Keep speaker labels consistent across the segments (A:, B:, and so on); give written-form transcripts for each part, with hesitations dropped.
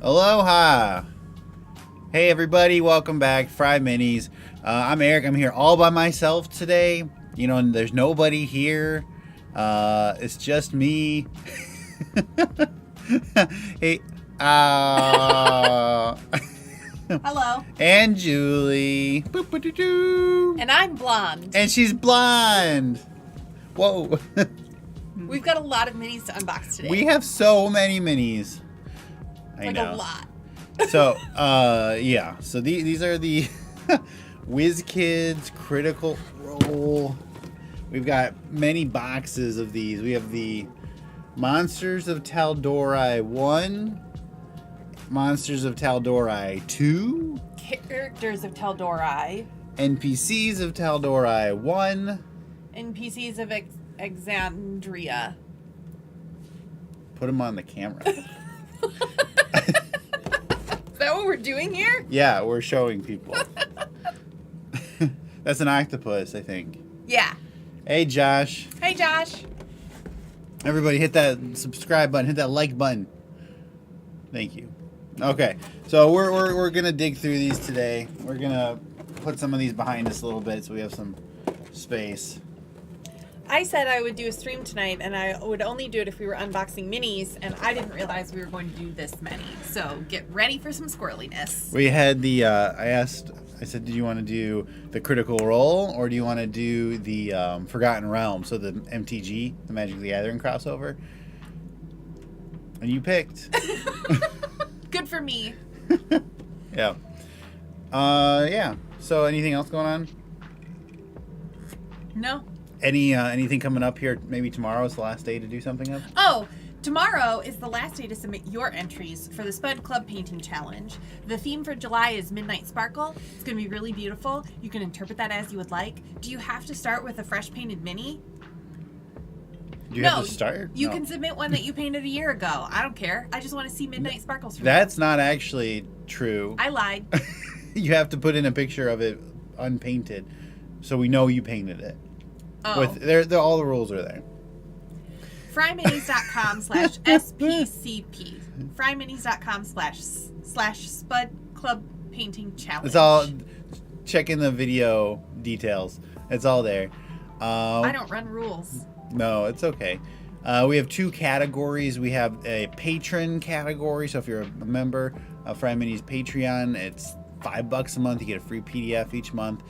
A: Aloha! Hey everybody, welcome back, FryMinis. I'm Eric. I'm here all by myself today. You know, and there's nobody here. It's just me. Hey,
B: Hello.
A: And Julie.
B: And I'm blonde.
A: And she's blonde. Whoa.
B: We've got a lot of minis to unbox today.
A: We have so many minis. I know.
B: A lot.
A: So, yeah. So these are the WizKids Critical Role. We've got many boxes of these. We have the Monsters of Tal'dorei 1, Monsters of Tal'dorei 2,
B: Characters of Tal'dorei,
A: NPCs of Tal'dorei 1,
B: NPCs of Alexandria.
A: Put them on the camera.
B: Is that what we're doing here?
A: Yeah, we're showing people. That's an octopus, I think.
B: Yeah.
A: Hey, Josh.
B: Hey, Josh.
A: Everybody hit that subscribe button, hit that like button. Thank you. Okay, so we're gonna dig through these today. We're gonna put some of these behind us a little bit so we have some space.
B: I said I would do a stream tonight, and I would only do it if we were unboxing minis, and I didn't realize we were going to do this many. So get ready for some squirreliness.
A: We had the, I said, do you want to do the Critical Role, or do you want to do the Forgotten Realm, so the MTG, the Magic the Gathering crossover? And you picked.
B: Good for me.
A: Yeah. Yeah. So anything else going on?
B: No.
A: Anything coming up here? Maybe tomorrow is the last day to do something up?
B: Oh, tomorrow is the last day to submit your entries for the Spud Club Painting Challenge. The theme for July is Midnight Sparkle. It's going to be really beautiful. You can interpret that as you would like. Do you have to start with a fresh painted mini?
A: Do you have to start?
B: You can submit one that you painted a year ago. I don't care. I just want to see Midnight Sparkles from
A: That's not actually true.
B: I lied.
A: You have to put in a picture of it unpainted so we know you painted it.
B: Oh.
A: All the rules are there.
B: FryMinis.com/SPCP. FryMinis.com/Spud Club Painting Challenge.
A: It's all, check in the video details. It's all there.
B: I don't run rules.
A: No, it's okay. We have two categories. We have a patron category. So if you're a member of FryMinis Patreon, it's $5 a month. You get a free PDF each month.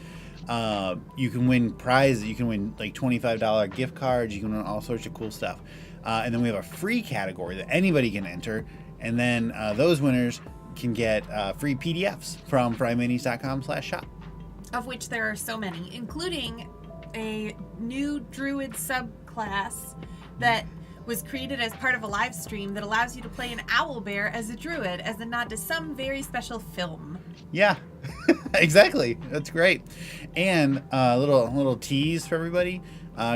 A: You can win prizes. You can win like $25 gift cards. You can win all sorts of cool stuff. And then we have a free category that anybody can enter. And then those winners can get free PDFs from FryMinis.com/shop.
B: Of which there are so many, including a new Druid subclass that was created as part of a live stream that allows you to play an owlbear as a druid as a nod to some very special film.
A: Yeah, exactly. That's great. And a little tease for everybody.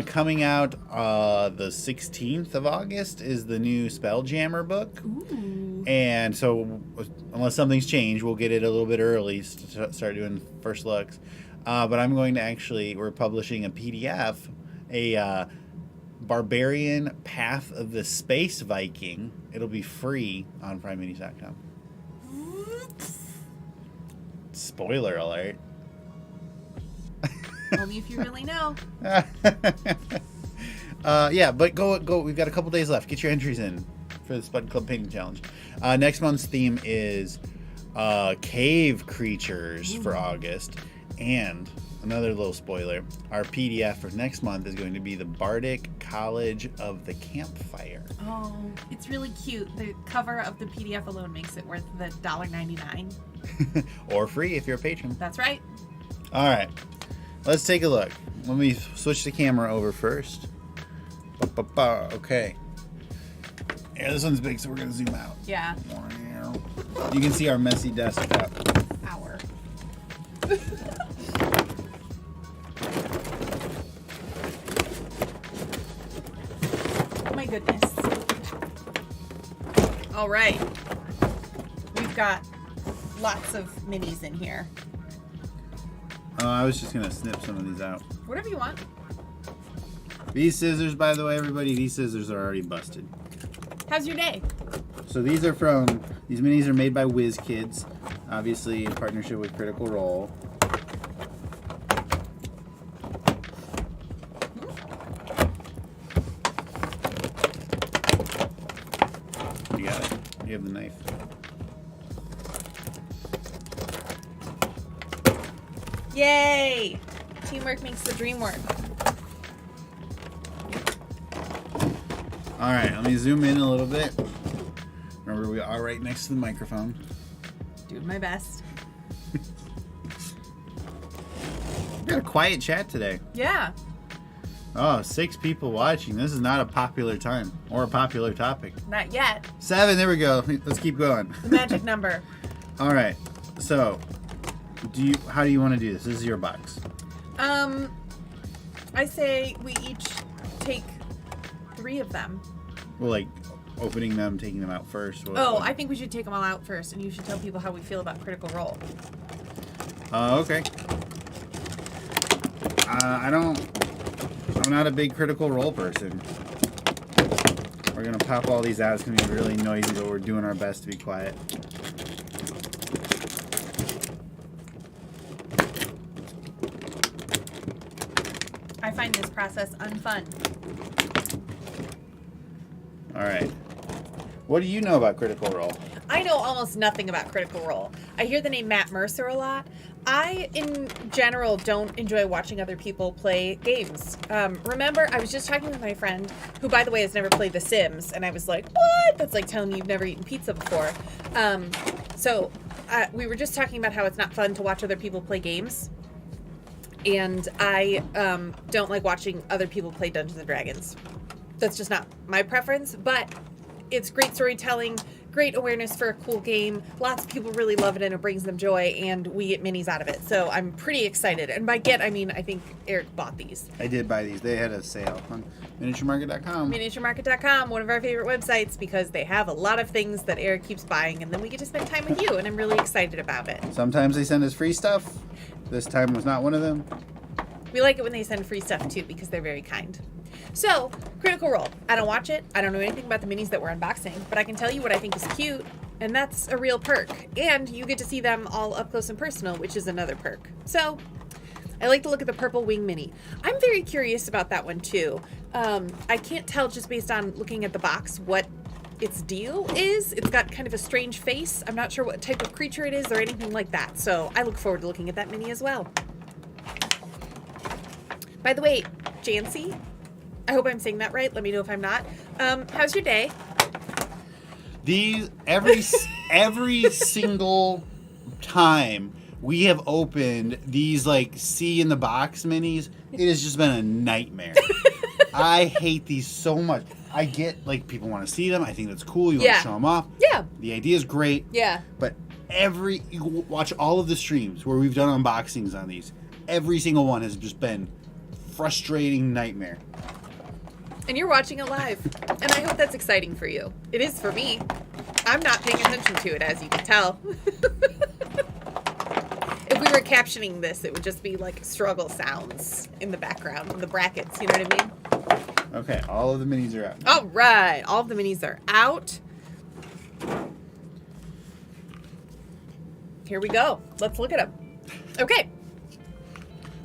A: Coming out the 16th of August is the new Spelljammer book.
B: Ooh.
A: And so unless something's changed, we'll get it a little bit early to start doing first looks. But I'm going to we're publishing a PDF, a Barbarian Path of the Space Viking. It'll be free on FryMinis.com. Spoiler alert.
B: Only if you really know.
A: Yeah, but go. We've got a couple days left. Get your entries in for the Spud Club Painting Challenge. Next month's theme is cave creatures for August. And another little spoiler, our PDF for next month is going to be the Bardic College of the Campfire.
B: Oh, it's really cute. The cover of the PDF alone makes it worth the $1.99.
A: Or free if you're a patron.
B: That's right.
A: All right, let's take a look. Let me switch the camera over first. Okay. Yeah, this one's big, so we're going to zoom out.
B: Yeah.
A: You can see our messy desktop.
B: Hour. My goodness. All right. We've got lots of minis in here.
A: I was just going to snip some of these out.
B: Whatever you want.
A: These scissors, by the way, everybody, these scissors are already busted.
B: How's your day?
A: So these are from These minis are made by WizKids, obviously in partnership with Critical Role. You got it. You have the knife.
B: Yay! Teamwork makes the dream work.
A: All right, let me zoom in a little bit. Remember, we are right next to the microphone.
B: Doing my best.
A: We got a quiet chat today.
B: Yeah.
A: Oh, 6 people watching. This is not a popular time or a popular topic.
B: Not yet.
A: 7, there we go. Let's keep going.
B: The magic number.
A: All right, so how do you want to do this? This is your box.
B: I say we each take 3 of them.
A: Well, like opening them, taking them out first.
B: I think we should take them all out first, and you should tell people how we feel about Critical Role.
A: Okay. I'm not a big Critical Role person. We're gonna pop all these out. It's gonna be really noisy, but we're doing our best to be quiet.
B: I find this process unfun.
A: All right. What do you know about Critical Role?
B: I know almost nothing about Critical Role. I hear the name Matt Mercer a lot. I, in general, don't enjoy watching other people play games. Remember, I was just talking with my friend, who, by the way, has never played The Sims, and I was like, what? That's like telling me you've never eaten pizza before. We were just talking about how it's not fun to watch other people play games. And I don't like watching other people play Dungeons & Dragons. That's just not my preference, but it's great storytelling, great awareness for a cool game. Lots of people really love it, and it brings them joy, and we get minis out of it. So I'm pretty excited. And by get, I mean, I think Eric bought these.
A: I did buy these. They had a sale on miniaturemarket.com.
B: Miniaturemarket.com, one of our favorite websites, because they have a lot of things that Eric keeps buying, and then we get to spend time with you, and I'm really excited about it.
A: Sometimes they send us free stuff. This time was not one of them.
B: We like it when they send free stuff, too, because they're very kind. So, Critical Role. I don't watch it. I don't know anything about the minis that we're unboxing, but I can tell you what I think is cute, and that's a real perk. And you get to see them all up close and personal, which is another perk. So, I like to look at the Purple Wing Mini. I'm very curious about that one, too. I can't tell just based on looking at the box what its deal is. It's got kind of a strange face. I'm not sure what type of creature it is or anything like that. So, I look forward to looking at that mini as well. By the way, Jancy, I hope I'm saying that right. Let me know if I'm not. How's your day?
A: These every single time we have opened these like see in the box minis, it has just been a nightmare. I hate these so much. I get like people want to see them. I think that's cool. You want to show them off.
B: Yeah.
A: The idea is great.
B: Yeah.
A: But you watch all of the streams where we've done unboxings on these. Every single one has just been frustrating nightmare.
B: And you're watching it live. And I hope that's exciting for you. It is for me. I'm not paying attention to it, as you can tell. If we were captioning this, it would just be like struggle sounds in the background, in the brackets. You know what I mean?
A: Okay, all of the minis are out.
B: All right. All of the minis are out. Here we go. Let's look at them. Okay.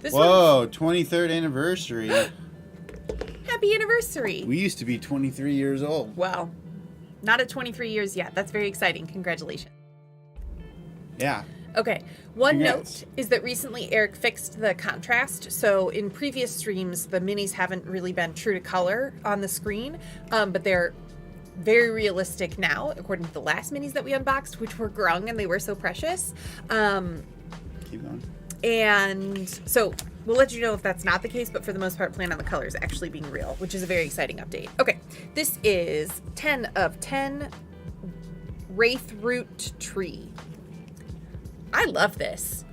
A: Whoa, 23rd anniversary.
B: Happy anniversary.
A: We used to be 23 years old.
B: Well, not at 23 years yet. That's very exciting. Congratulations.
A: Yeah.
B: Okay. One
A: Congrats.
B: note is that recently Eric fixed the contrast. So in previous streams, the minis haven't really been true to color on the screen, but they're very realistic now, according to the last minis that we unboxed, which were grung and they were so precious.
A: Keep going.
B: And so we'll let you know if that's not the case, but for the most part, plan on the colors actually being real, which is a very exciting update. Okay, this is 10 of 10 Wraithroot Tree. I love this.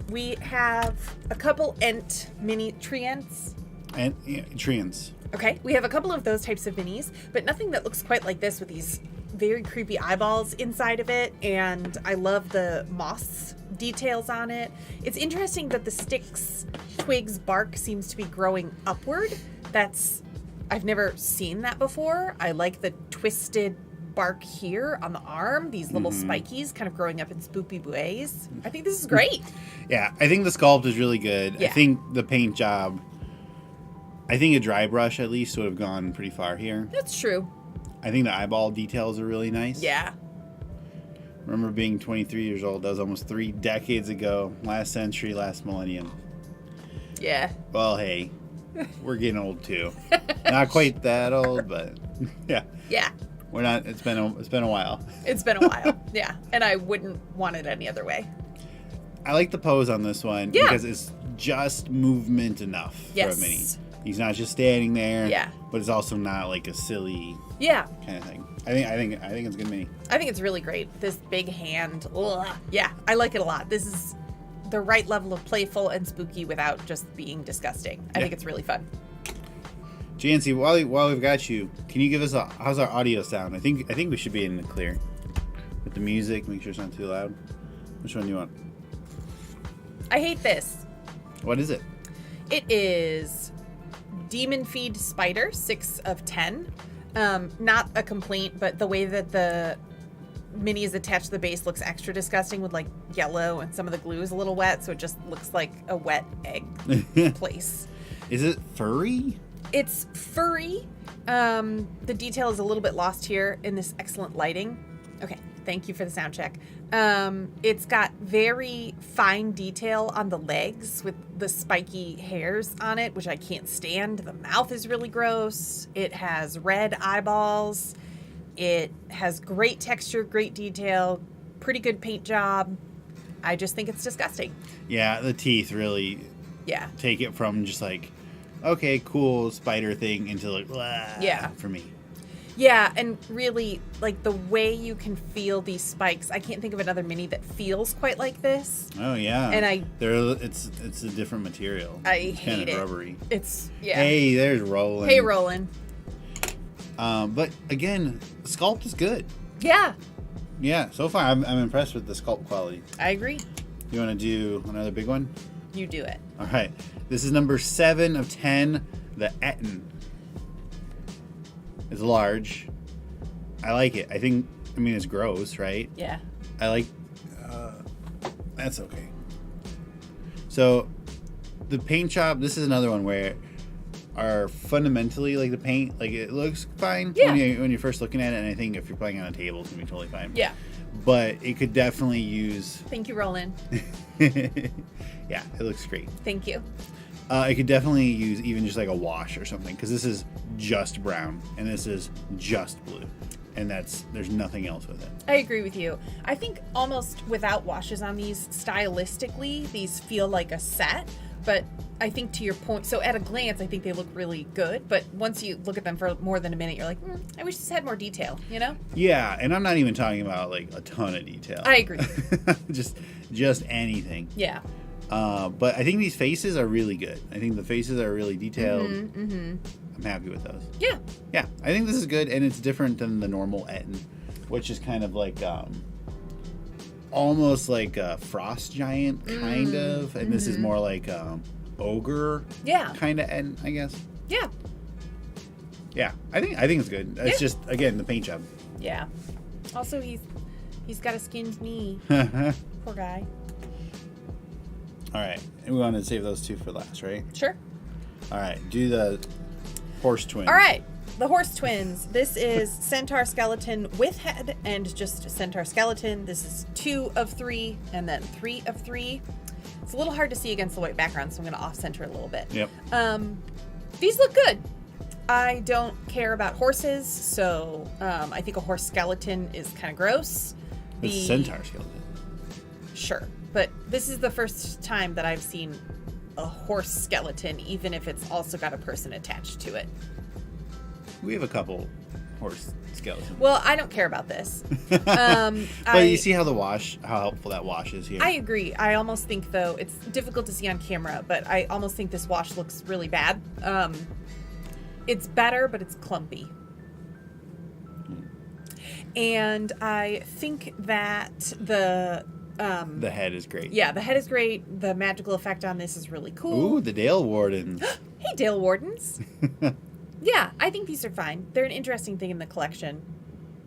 B: We have a couple Ent mini tree Ents.
A: And treants.
B: Okay, we have a couple of those types of minis, but nothing that looks quite like this with these very creepy eyeballs inside of it. And I love the moss details on it. It's interesting that the sticks, twigs, bark seems to be growing upward. I've never seen that before. I like the twisted bark here on the arm, these little spikies kind of growing up in spoopy ways. I think this is great.
A: Yeah, I think the sculpt is really good.
B: Yeah.
A: I think the paint job, I think a dry brush at least would have gone pretty far here.
B: That's true.
A: I think the eyeball details are really nice.
B: Yeah.
A: Remember being 23 years old. That was almost 3 decades ago. Last century, last millennium.
B: Yeah.
A: Well, hey, we're getting old too. Not quite that old, but yeah.
B: Yeah.
A: We're not. It's been a while.
B: It's been a while. Yeah. And I wouldn't want it any other way.
A: I like the pose on this one because it's just movement enough for a mini. He's not just standing there.
B: Yeah.
A: But it's also not like a silly kind of thing. I think it's a good mini.
B: I think it's really great. This big hand. Ugh. Yeah, I like it a lot. This is the right level of playful and spooky without just being disgusting. I think it's really fun.
A: Jancy, while we've got you, can you give us how's our audio sound? I think we should be in the clear with the music. Make sure it's not too loud. Which one do you want?
B: I hate this.
A: What is it?
B: It is Demon Feed Spider, 6 of 10. Not a complaint, but the way that the mini is attached to the base looks extra disgusting with like yellow and some of the glue is a little wet, so it just looks like a wet egg place.
A: Is it furry?
B: It's furry. The detail is a little bit lost here in this excellent lighting. Okay, thank you for the sound check. It's got very fine detail on the legs with the spiky hairs on it, which I can't stand. The mouth is really gross. It has red eyeballs. It has great texture, great detail, pretty good paint job. I just think it's disgusting.
A: Yeah, the teeth really take it from just like, okay, cool spider thing into like, for me.
B: Yeah, and really, like, the way you can feel these spikes, I can't think of another mini that feels quite like this.
A: Oh, yeah.
B: And
A: it's a different material.
B: It's hate
A: kind of
B: it.
A: Rubbery.
B: It's,
A: Hey, there's Roland.
B: Hey, Roland.
A: But, again, the sculpt is good.
B: Yeah.
A: Yeah, so far I'm impressed with the sculpt quality.
B: I agree.
A: You want to do another big one?
B: You do it.
A: All right. This is number 7 of 10, the Etten. It's large. I like it. I mean, it's gross, right?
B: Yeah.
A: I like... that's okay. So, the paint job, this is another one where are fundamentally, like, the paint, like, it looks fine when you're first looking at it, and I think if you're playing on a table, it's going to be totally fine.
B: Yeah.
A: But it could definitely use...
B: Thank you, Roland.
A: Yeah, it looks great.
B: Thank you.
A: It could definitely use even just like a wash or something, because this is just brown and this is just blue, and there's nothing else with it.
B: I agree with you. I think almost without washes on these, stylistically, these feel like a set, but I think to your point, so at a glance, I think they look really good, but once you look at them for more than a minute, you're like, I wish this had more detail, you know?
A: Yeah, and I'm not even talking about like a ton of detail.
B: I agree.
A: just anything.
B: Yeah.
A: But I think these faces are really good. I think the faces are really detailed. I'm happy with those.
B: Yeah.
A: Yeah, I think this is good, and it's different than the normal Etten, which is kind of like almost like a frost giant, kind of, and this is more like ogre kind of Etten, I guess.
B: Yeah.
A: Yeah, I think it's good. It's just, again, the paint job.
B: Yeah. Also, he's got a skinned knee. Poor guy.
A: All right, and we want to save those two for last, right?
B: Sure.
A: All right, do the horse twins.
B: All right, the horse twins. This is centaur skeleton with head and just centaur skeleton. This is 2 of 3 and then 3 of 3. It's a little hard to see against the white background, so I'm going to off-center a little bit.
A: Yep.
B: These look good. I don't care about horses, so I think a horse skeleton is kind of gross.
A: It's centaur skeleton.
B: Sure. But this is the first time that I've seen a horse skeleton, even if it's also got a person attached to it.
A: We have a couple horse skeletons.
B: Well, I don't care about this.
A: But you see how how helpful that wash is here.
B: I agree. I almost think, though, it's difficult to see on camera, but I almost think this wash looks really bad. It's better, but it's clumpy. And I think that the
A: head is great.
B: Yeah, the head is great. The magical effect on this is really cool.
A: Ooh, the Dale Wardens.
B: Hey, Dale Wardens. Yeah, I think these are fine. They're an interesting thing in the collection.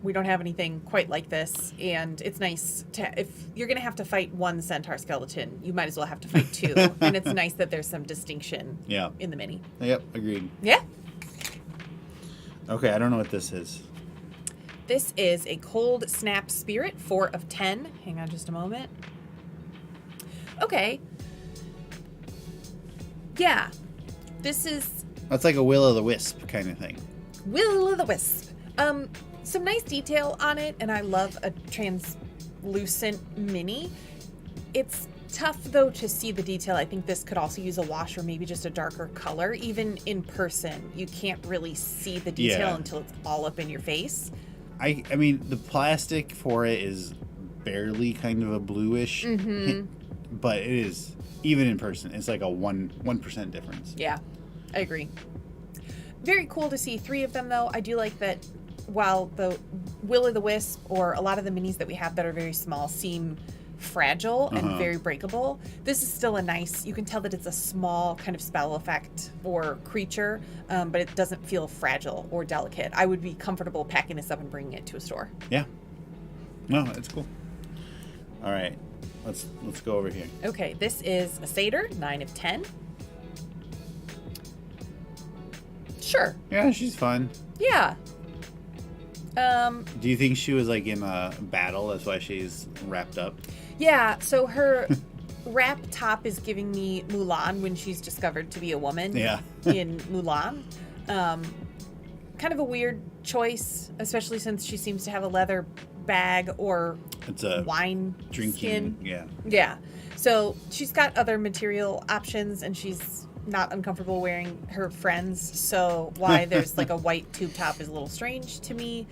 B: we don't have anything quite like this, and it's nice to, if you're going to have to fight one centaur skeleton, you might as well have to fight two. And it's nice that there's some distinction in the mini.
A: Yep, agreed.
B: Yeah.
A: Okay, I don't know what this is.
B: This is a Cold Snap Spirit, 4 of 10. Hang on just a moment. Okay. Yeah. This is...
A: That's like a Will-o'-the-Wisp kind of thing.
B: Will-o'-the-Wisp. Some nice detail on it, and I love a translucent mini. It's tough, though, to see the detail. I think this could also use a wash or maybe just a darker color. Even in person, you can't really see the detail until it's all up in your face.
A: I mean, the plastic for it is barely kind of a bluish, but it is, even in person, it's like a 1% difference.
B: Yeah, I agree. Very cool to see 3 of them, though. I do like that while the Will-o'-the-Wisp or a lot of the minis that we have that are very small seem fragile and very breakable, this is still a nice, you can tell that it's a small kind of spell effect or creature, but it doesn't feel fragile or delicate. I would be comfortable packing this up and bringing it to a store.
A: Yeah. No, it's cool. All right. Let's go over here.
B: Okay, this is a satyr, 9 of 10. Sure.
A: Yeah, she's fun.
B: Yeah.
A: Do you think she was like in a battle? That's why she's wrapped up.
B: Yeah. So her wrap top is giving me Mulan when she's discovered to be a woman.
A: Yeah.
B: In Mulan. Kind of a weird choice, especially since she seems to have a leather bag or
A: it's a
B: wine
A: drinking
B: skin.
A: Yeah.
B: Yeah. So she's got other material options, and she's not uncomfortable wearing her friends. So why there's like a white tube top is a little strange to me.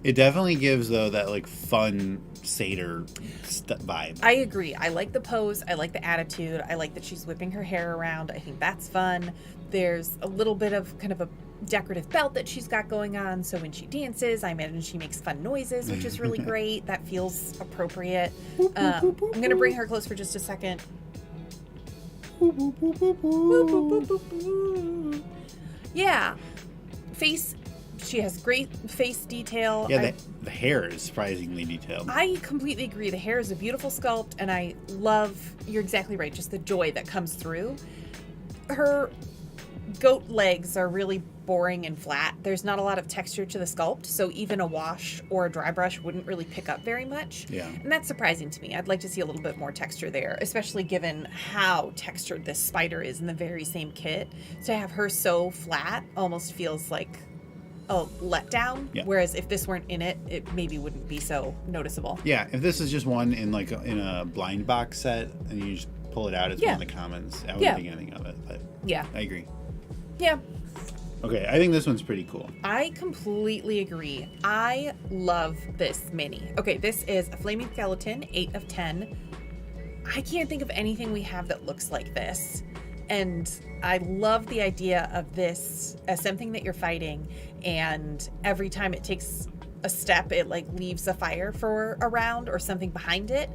A: It definitely gives, though, that like fun satyr vibe.
B: I agree. I like the pose. I like the attitude. I like that she's whipping her hair around. I think that's fun. There's a little bit of kind of a decorative belt that she's got going on. So when she dances, I imagine she makes fun noises, which is really great. That feels appropriate. I'm going to bring her close for just a second. Yeah. Face, she has great face detail.
A: Yeah, the hair is surprisingly detailed.
B: I completely agree. The hair is a beautiful sculpt, and I love, you're exactly right, just the joy that comes through. Her goat legs are really boring and flat. There's not a lot of texture to the sculpt, so even a wash or a dry brush wouldn't really pick up very much.
A: Yeah.
B: And that's surprising to me. I'd like to see a little bit more texture there, especially given how textured this spider is in the very same kit. To have her so flat almost feels like a letdown, whereas if this weren't in it, it maybe wouldn't be so noticeable.
A: Yeah, if this is just one in like in a blind box set and you just pull it out as one of the commons, I wouldn't think anything of it, but
B: yeah,
A: I agree.
B: Yeah.
A: Okay, I think this one's pretty cool.
B: I completely agree. I love this mini. Okay, this is a flaming skeleton, 8 of 10. I can't think of anything we have that looks like this. And I love the idea of this as something that you're fighting, and every time it takes a step, it like leaves a fire for a round or something behind it.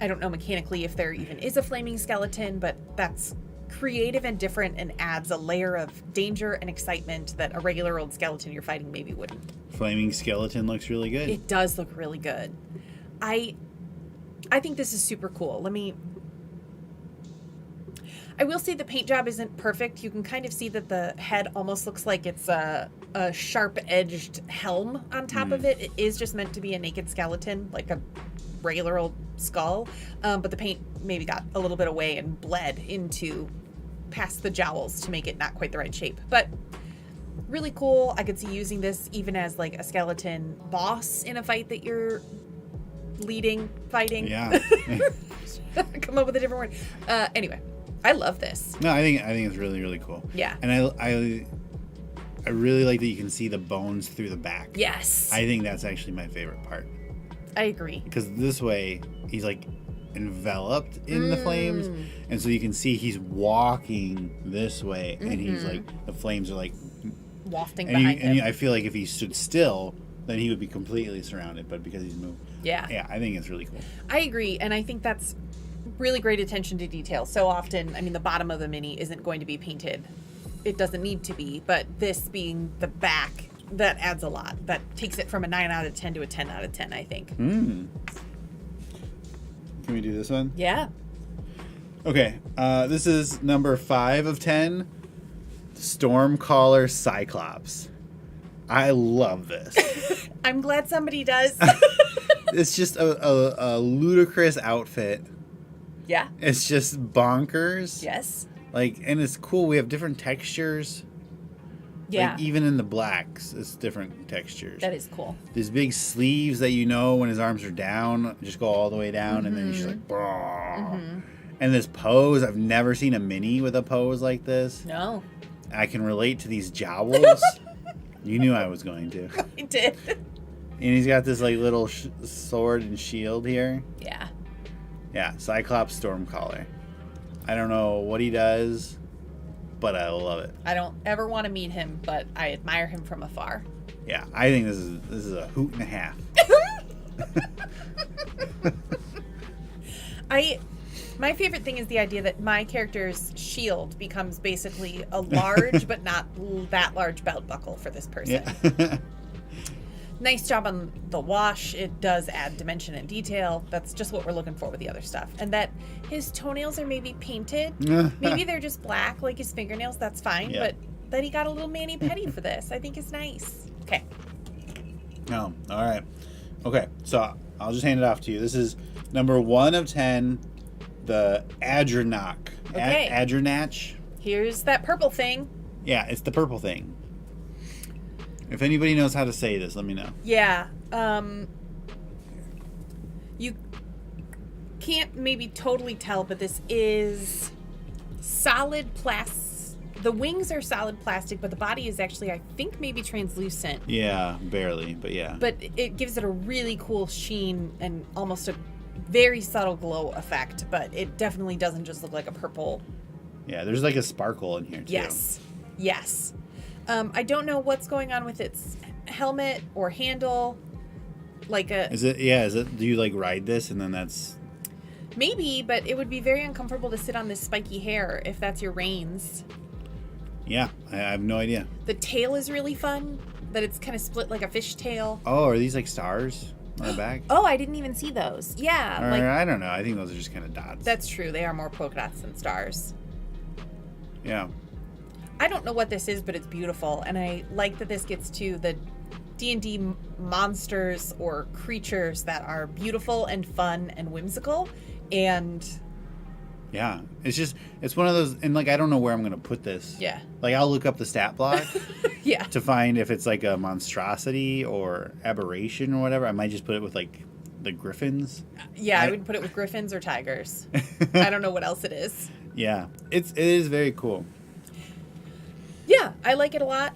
B: I don't know mechanically if there even is a flaming skeleton, but that's creative and different and adds a layer of danger and excitement that a regular old skeleton you're fighting maybe wouldn't.
A: Flaming skeleton looks really good.
B: It does look really good. I think this is super cool. I will say the paint job isn't perfect. You can kind of see that the head almost looks like it's a sharp-edged helm on top of it. It is just meant to be a naked skeleton, like a regular old skull, but the paint maybe got a little bit away and bled into past the jowls to make it not quite the right shape. But really cool. I could see using this even as like a skeleton boss in a fight that you're fighting.
A: Yeah.
B: Come up with a different word. Anyway, I love this.
A: No, I think it's really, really cool.
B: Yeah.
A: And I really like that you can see the bones through the back.
B: Yes.
A: I think that's actually my favorite part.
B: I agree.
A: Because this way, he's like enveloped in the flames, and so you can see he's walking this way, and he's like, the flames are like
B: wafting behind him.
A: And I feel like if he stood still, then he would be completely surrounded, but because he's moved. Yeah, I think it's really cool.
B: I agree, and I think that's really great attention to detail. So often, I mean, the bottom of a mini isn't going to be painted. It doesn't need to be, but this being the back that adds a lot. That takes it from a 9 out of 10 to a 10 out of 10, I think.
A: Can we do this one?
B: Yeah.
A: Okay, this is number 5 of 10. Stormcaller Cyclops. I love this.
B: I'm glad somebody does.
A: It's just a ludicrous outfit.
B: Yeah.
A: It's just bonkers.
B: Yes.
A: Like, and it's cool. We have different textures.
B: Yeah.
A: Like, even in the blacks, it's different textures.
B: That is cool.
A: These big sleeves that when his arms are down, just go all the way down, and then he's just like, and this pose, I've never seen a mini with a pose like this.
B: No.
A: I can relate to these jowls. You knew I was going to.
B: I did.
A: And he's got this like little sword and shield here.
B: Yeah.
A: Yeah, Cyclops Stormcaller. I don't know what he does, but I love it.
B: I don't ever want to meet him, but I admire him from afar.
A: Yeah, I think this is a hoot and a half.
B: My favorite thing is the idea that my character's shield becomes basically a large but not that large belt buckle for this person.
A: Yeah.
B: Nice job on the wash. It does add dimension and detail. That's just what we're looking for with the other stuff. And that his toenails are maybe painted. Maybe they're just black like his fingernails. That's fine.
A: Yeah.
B: But that he got a little mani-pedi for this, I think is nice. Okay.
A: Oh, all right. Okay, so I'll just hand it off to you. This is number 1 of 10, the Adranach.
B: Okay.
A: Adranach.
B: Here's that purple thing.
A: Yeah, it's the purple thing. If anybody knows how to say this, let me know.
B: Yeah. You can't maybe totally tell, but this is solid plastic. The wings are solid plastic, but the body is actually, I think, maybe translucent.
A: Yeah, barely, but yeah.
B: But it gives it a really cool sheen and almost a very subtle glow effect, but it definitely doesn't just look like a purple.
A: Yeah, there's like a sparkle in here, too.
B: Yes. Yes. I don't know what's going on with its helmet or handle.
A: Is it, do you like ride this and then that's...
B: Maybe, but it would be very uncomfortable to sit on this spiky hair if that's your reins.
A: Yeah, I have no idea.
B: The tail is really fun, that it's kind of split like a fish tail.
A: Oh, are these like stars on the back?
B: Oh, I didn't even see those. Yeah.
A: Or, I don't know. I think those are just kind of dots.
B: That's true. They are more polka dots than stars.
A: Yeah.
B: I don't know what this is, but it's beautiful. And I like that this gets to the D&D monsters or creatures that are beautiful and fun and whimsical. And...
A: yeah. It's one of those, and like, I don't know where I'm going to put this.
B: Yeah.
A: Like, I'll look up the stat block.
B: Yeah.
A: To find if it's like a monstrosity or aberration or whatever. I might just put it with like the griffins.
B: Yeah, I would put it with griffins or tigers. I don't know what else it is.
A: Yeah. It is very cool.
B: Yeah, I like it a lot.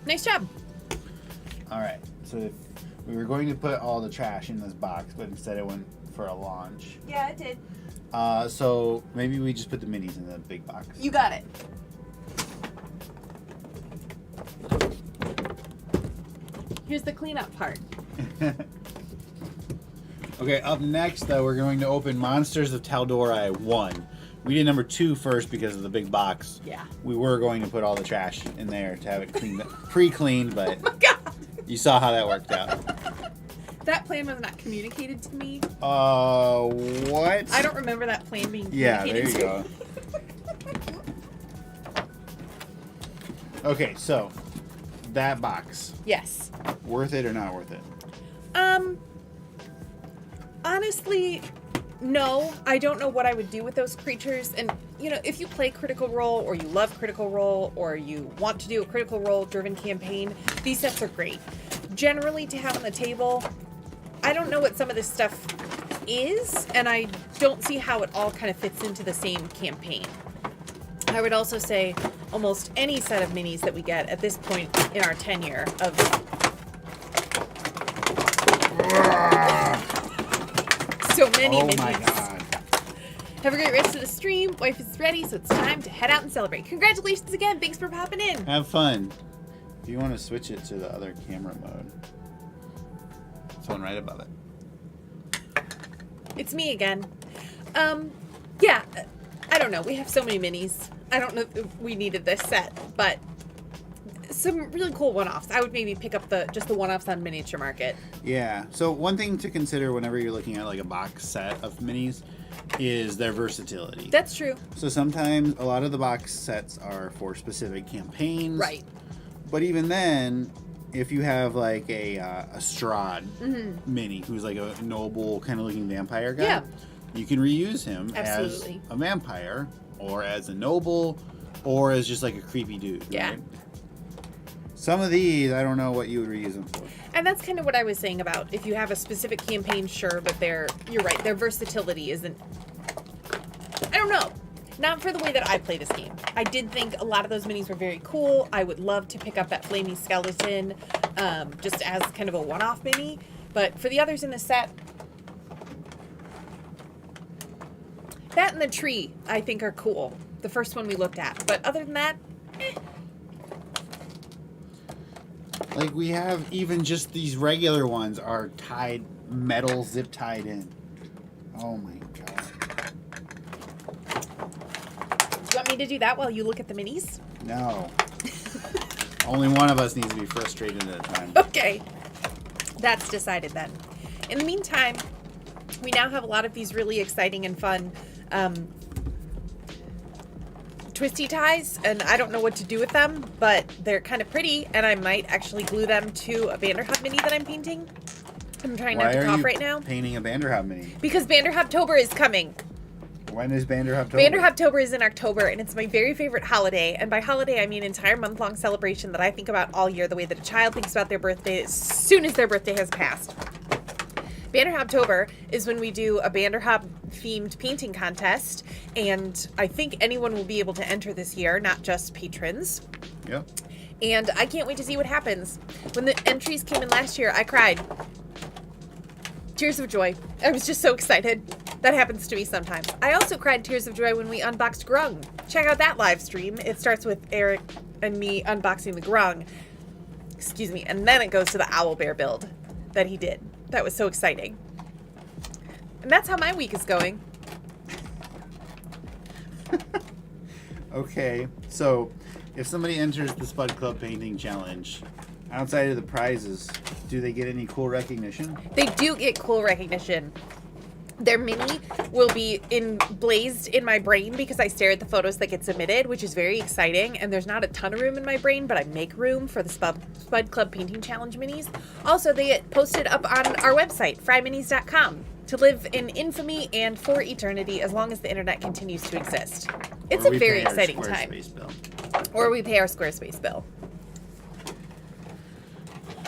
B: Nice job.
A: All right. So we were going to put all the trash in this box, but instead it went for a launch.
B: Yeah, it did.
A: So maybe we just put the minis in the big box.
B: You got it. Here's the cleanup part.
A: Okay, up next, we're going to open Monsters of Tal'dorei 1. We did number 2 first because of the big box.
B: Yeah.
A: We were going to put all the trash in there to have it cleaned, pre-cleaned, but
B: Oh my God.
A: You saw how that worked out.
B: That plan was not communicated to me.
A: What?
B: I don't remember that plan being
A: Yeah,
B: communicated
A: there you go. Okay, so that box.
B: Yes.
A: Worth it or not worth it?
B: Honestly, no. I don't know what I would do with those creatures. And, you know, if you play Critical Role or you love Critical Role or you want to do a Critical Role driven campaign, these sets are great. Generally, to have on the table, I don't know what some of this stuff is, and I don't see how it all kind of fits into the same campaign. I would also say almost any set of minis that we get at this point in our tenure of... so many minis.
A: Oh my God.
B: Have a great rest of the stream. Wife is ready, so it's time to head out and celebrate. Congratulations again. Thanks for popping in.
A: Have fun. If you want to switch it to the other camera mode, it's one right above it.
B: It's me again. Yeah, I don't know. We have so many minis. I don't know if we needed this set, but some really cool one-offs. I would maybe pick up just the one-offs on Miniature Market.
A: Yeah. So one thing to consider whenever you're looking at like a box set of minis is their versatility.
B: That's true.
A: So sometimes a lot of the box sets are for specific campaigns.
B: Right.
A: But even then, if you have like a Strahd mini who's like a noble kind of looking vampire guy,
B: Yeah.
A: you can reuse him
B: Absolutely.
A: as a vampire or as a noble or as just like a creepy dude.
B: Yeah.
A: Right? Some of these, I don't know what you would reuse them for.
B: And that's kind of what I was saying about if you have a specific campaign, sure, but you're right, their versatility isn't, I don't know, not for the way that I play this game. I did think a lot of those minis were very cool. I would love to pick up that flamey skeleton just as kind of a one-off mini, but for the others in the set, that and the tree I think are cool. The first one we looked at, but other than that,
A: Like we have even just these regular ones are tied, metal zip tied in. Oh my god.
B: do you want me to do that while you look at the minis?
A: No. Only one of us needs to be frustrated at a time.
B: Okay. That's decided then. In the meantime, we now have a lot of these really exciting and fun twisty ties, and I don't know what to do with them, but they're kind of pretty, and I might actually glue them to a Vanderhub mini that I'm painting. I'm trying not to cough right now.
A: Painting a Vanderhub mini?
B: Because Vanderhubtober is coming.
A: When is Vanderhubtober?
B: Vanderhubtober is in October, and it's my very favorite holiday. And by holiday, I mean entire month-long celebration that I think about all year, the way that a child thinks about their birthday as soon as their birthday has passed. Vanderhubtober is when we do a Vanderhub-themed painting contest, and I think anyone will be able to enter this year, not just patrons.
A: Yep.
B: And I can't wait to see what happens. When the entries came in last year, I cried. Tears of joy. I was just so excited. That happens to me sometimes. I also cried tears of joy when we unboxed Grung. Check out that live stream. It starts with Eric and me unboxing the Grung. Excuse me. And then it goes to the Owlbear build that he did. That was so exciting. And that's how my week is going.
A: Okay, so if somebody enters the Spud Club Painting Challenge, outside of the prizes, do they get any cool recognition?
B: They do get cool recognition. Their mini will be blazed in my brain because I stare at the photos that get submitted, which is very exciting. And there's not a ton of room in my brain, but I make room for the Spud Club Painting Challenge minis. Also, they get posted up on our website, FryMinis.com, to live in infamy and for eternity as long as the internet continues to exist. It's a very exciting time. Or we pay our Squarespace bill.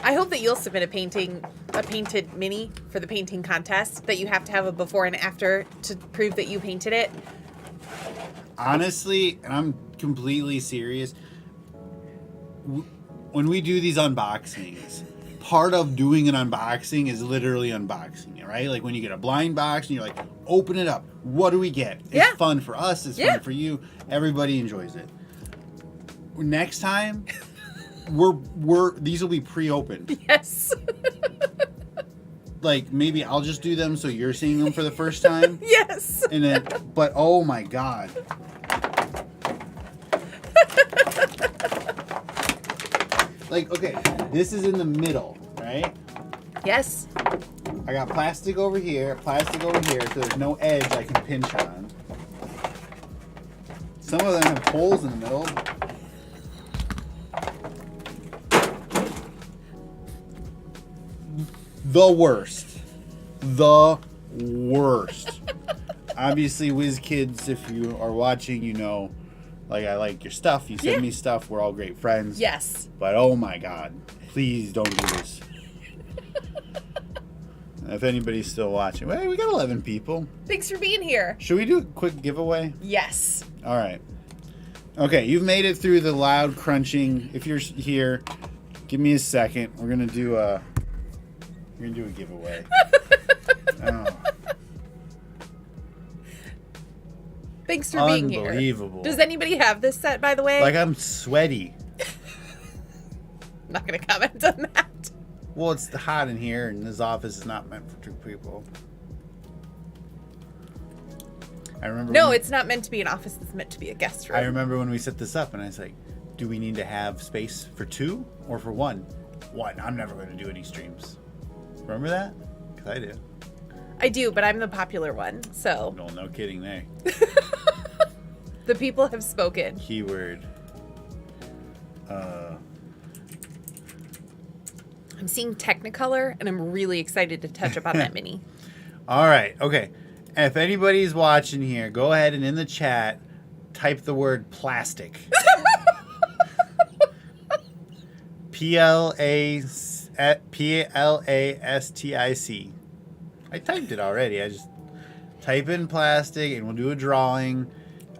B: I hope that you'll submit a painted mini for the painting contest, that you have to have a before and after to prove that you painted it.
A: Honestly, and I'm completely serious, when we do these unboxings, part of doing an unboxing is literally unboxing it, right? Like when you get a blind box and you're like, open it up. What do we get? It's fun for us. It's fun for you. Everybody enjoys it. Next time, these will be pre-opened.
B: Yes.
A: Like maybe I'll just do them so you're seeing them for the first time.
B: Yes.
A: And then, but oh my god. Like, okay, this is in the middle, right?
B: Yes.
A: I got plastic over here, so there's no edge I can pinch on. Some of them have holes in the middle. The worst. Obviously, Whiz Kids, if you are watching, you know, like, I like your stuff. You send me stuff. We're all great friends.
B: Yes.
A: But oh my god, please don't do this. If anybody's still watching, well, we got 11 people.
B: Thanks for being here.
A: Should we do a quick giveaway?
B: Yes.
A: All right. Okay, you've made it through the loud crunching. If you're here, give me a second. We're gonna do a giveaway. Oh.
B: Thanks for being here.
A: Unbelievable.
B: Does anybody have this set, by the way?
A: Like, I'm sweaty.
B: I'm not going to comment on that.
A: Well, it's hot in here, and this office is not meant for two people. I remember.
B: No, it's not meant to be an office. It's meant to be a guest room.
A: I remember when we set this up, and I was like, do we need to have space for 2 or for 1? 1. I'm never going to do any streams. Remember that? Because I do.
C: I do, but I'm the popular one, so.
A: No, no kidding there.
C: The people have spoken.
A: Keyword.
C: I'm seeing Technicolor, and I'm really excited to touch up on that mini.
A: All right. Okay. If anybody's watching here, go ahead and in the chat, type the word plastic. Plastic. I typed it already. I just type in plastic, and we'll do a drawing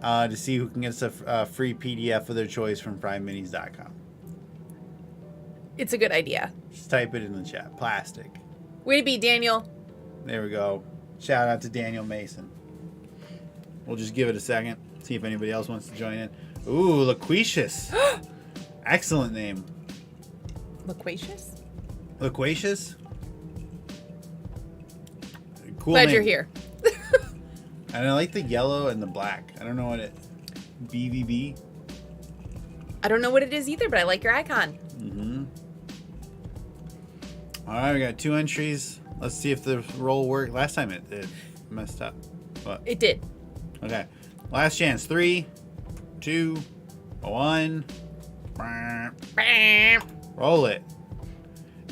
A: to see who can get us a free PDF of their choice from FryMinis.com.
C: It's a good idea.
A: Just type it in the chat. Plastic.
C: Way to be, Daniel.
A: There we go. Shout out to Daniel Mason. We'll just give it a second. See if anybody else wants to join in. Ooh, Loquacious. Excellent name.
C: Loquacious?
A: Loquacious? Cool
C: Glad
A: name.
C: you're here.
A: And I like the yellow and the black. I don't know what it... BVB?
C: I don't know what it is either, but I like your icon.
A: Mm-hmm. All right, we got 2 entries. Let's see if the roll worked. Last time it messed up. What?
C: It did.
A: Okay. Last chance. 3, 2, 1. Roll it.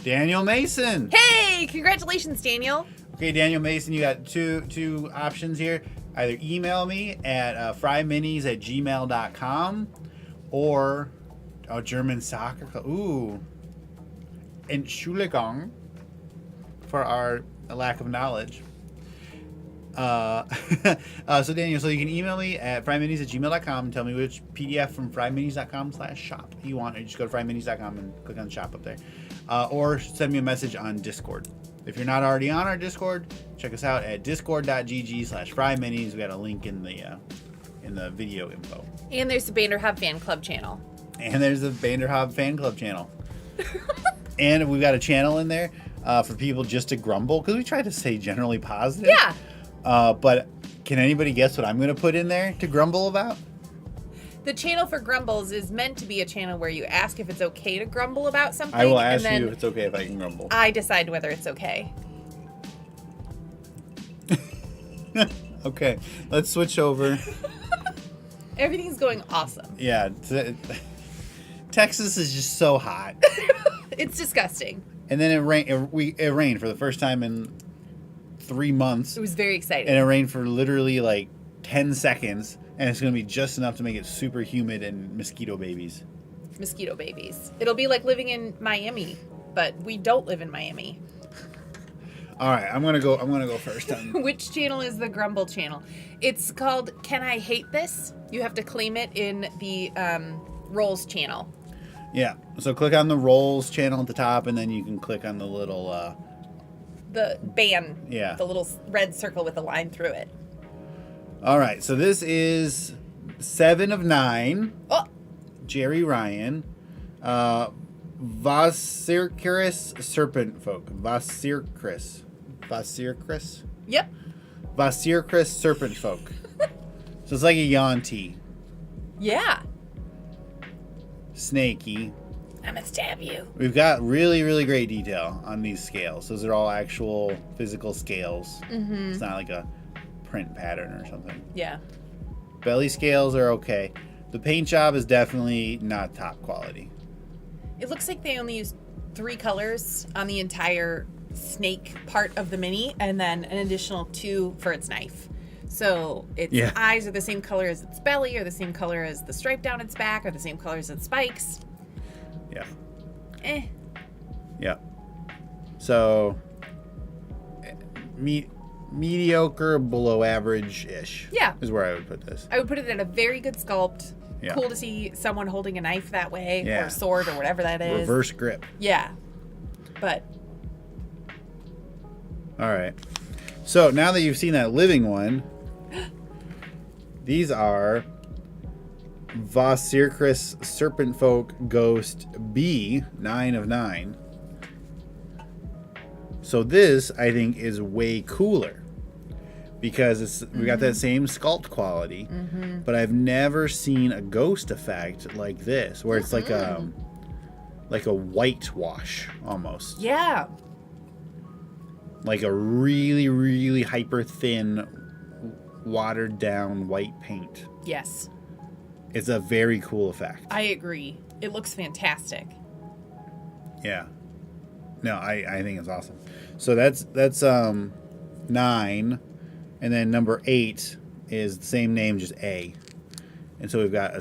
A: Daniel Mason.
C: Hey, congratulations, Daniel.
A: Okay, Daniel Mason, you got two options here. Either email me at fryminis@gmail.com or German soccer club. Ooh. Entschuldigung for our lack of knowledge. So Daniel, so you can email me at fryminis@gmail.com and tell me which PDF from fryminis.com/shop you want. Or just go to fryminis.com and click on shop up there. Or send me a message on Discord. If you're not already on our Discord, check us out at discord.gg/FryMinis. We got a link in the video info.
C: And there's the Vanderhub fan club channel.
A: And there's the Vanderhob fan club channel. And we've got a channel in there for people just to grumble, because we try to stay generally positive.
C: Yeah.
A: But can anybody guess what I'm going to put in there to grumble about?
C: The channel for grumbles is meant to be a channel where you ask if it's okay to grumble about something.
A: I will ask
C: and then
A: you if it's okay if I can grumble.
C: I decide whether it's okay.
A: Okay, let's switch over.
C: Everything's going awesome.
A: Yeah, Texas is just so hot.
C: It's disgusting.
A: And then it rained for the first time in 3 months.
C: It was very exciting.
A: And it rained for literally like 10 seconds. And it's going to be just enough to make it super humid and mosquito babies.
C: Mosquito babies. It'll be like living in Miami, but we don't live in Miami.
A: All right, I'm gonna go first.
C: Which channel is the grumble channel? It's called Can I Hate This? You have to claim it in the Rolls channel.
A: Yeah, so click on the Rolls channel at the top, and then you can click on the little...
C: the ban.
A: Yeah.
C: The little red circle with a line through it.
A: All right, so this is 7 of 9.
C: Oh!
A: Jerry Ryan. Vasirchris Serpent Folk. Vasirchris.
C: Yep.
A: Vasirchris Serpent Folk. So it's like a Yanti.
C: Yeah.
A: Snaky.
C: I'm gonna stab you.
A: We've got really, really great detail on these scales. Those are all actual physical scales.
C: Mm-hmm.
A: It's not like a print pattern or something.
C: Yeah.
A: Belly scales are okay. The paint job is definitely not top quality.
C: It looks like they only used 3 colors on the entire snake part of the mini, and then an additional 2 for its knife. So its eyes are the same color as its belly, or the same color as the stripe down its back, or the same color as its spikes.
A: Yeah.
C: Yeah.
A: So mediocre, below average-ish.
C: Yeah.
A: Is where I would put this.
C: I would put it at a very good sculpt.
A: Yeah.
C: Cool to see someone holding a knife that way,
A: Yeah.
C: or a sword, or whatever that is.
A: Reverse grip.
C: Yeah. But
A: All right. So now that you've seen that living one, these are Vasirchris Serpent Folk Ghost B, 9 of 9. So this, I think, is way cooler because we got that same sculpt quality, but I've never seen a ghost effect like this, where it's like a whitewash almost.
C: Yeah.
A: Like a really, really hyper thin, watered down white paint.
C: Yes.
A: It's a very cool effect.
C: I agree. It looks fantastic.
A: Yeah. No, I think it's awesome. So that's 9, and then number 8 is the same name, just A. And so we've got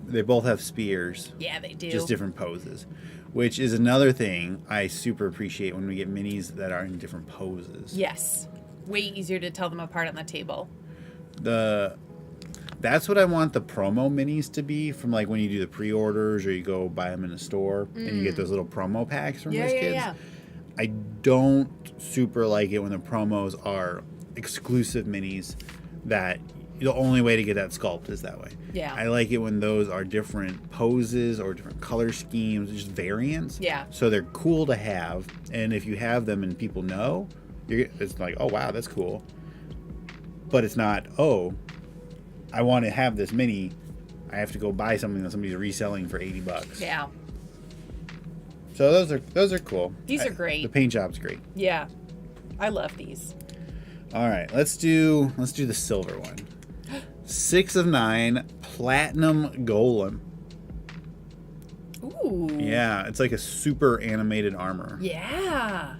A: they both have spears.
C: Yeah, they do.
A: Just different poses, which is another thing I super appreciate when we get minis that are in different poses.
C: Yes. Way easier to tell them apart on the table.
A: That's what I want the promo minis to be, from like when you do the pre-orders or you go buy them in a store and you get those little promo packs from those kids. Yeah. I don't super like it when the promos are exclusive minis that the only way to get that sculpt is that way.
C: Yeah.
A: I like it when those are different poses or different color schemes, just variants.
C: Yeah.
A: So they're cool to have, and if you have them and people know, it's like, oh wow, that's cool. But it's not, oh, I want to have this mini. I have to go buy something that somebody's reselling for $80.
C: Yeah.
A: So those are cool.
C: These are great.
A: The paint job's great.
C: Yeah. I love these.
A: All right, let's do the silver one. 6 of 9 platinum golem.
C: Ooh.
A: Yeah, it's like a super animated armor.
C: Yeah.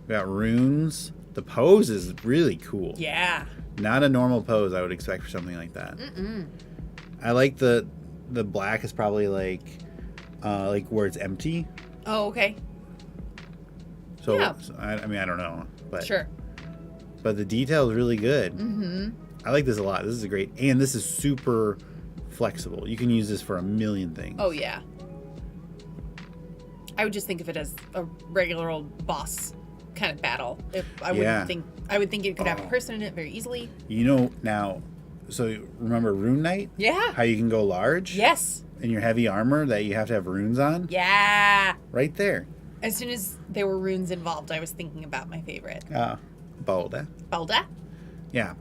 A: We got runes. The pose is really cool.
C: Yeah.
A: Not a normal pose I would expect for something like that.
C: Mm-mm.
A: I like the black is probably like where it's empty.
C: Oh, okay.
A: So,
C: Yeah.
A: I mean, I don't know, but
C: Sure.
A: But the detail is really good.
C: Mm-hmm.
A: I like this a lot. This is great, and this is super flexible. You can use this for a million things.
C: Oh, yeah. I would just think of it as a regular old boss kind of battle. I would think it could have a person in it very easily.
A: You know, now, so remember Rune Knight?
C: Yeah.
A: How you can go large?
C: Yes.
A: In your heavy armor that you have to have runes on?
C: Yeah.
A: Right there.
C: As soon as there were runes involved, I was thinking about my favorite.
A: Balda.
C: Balda?
A: Yeah.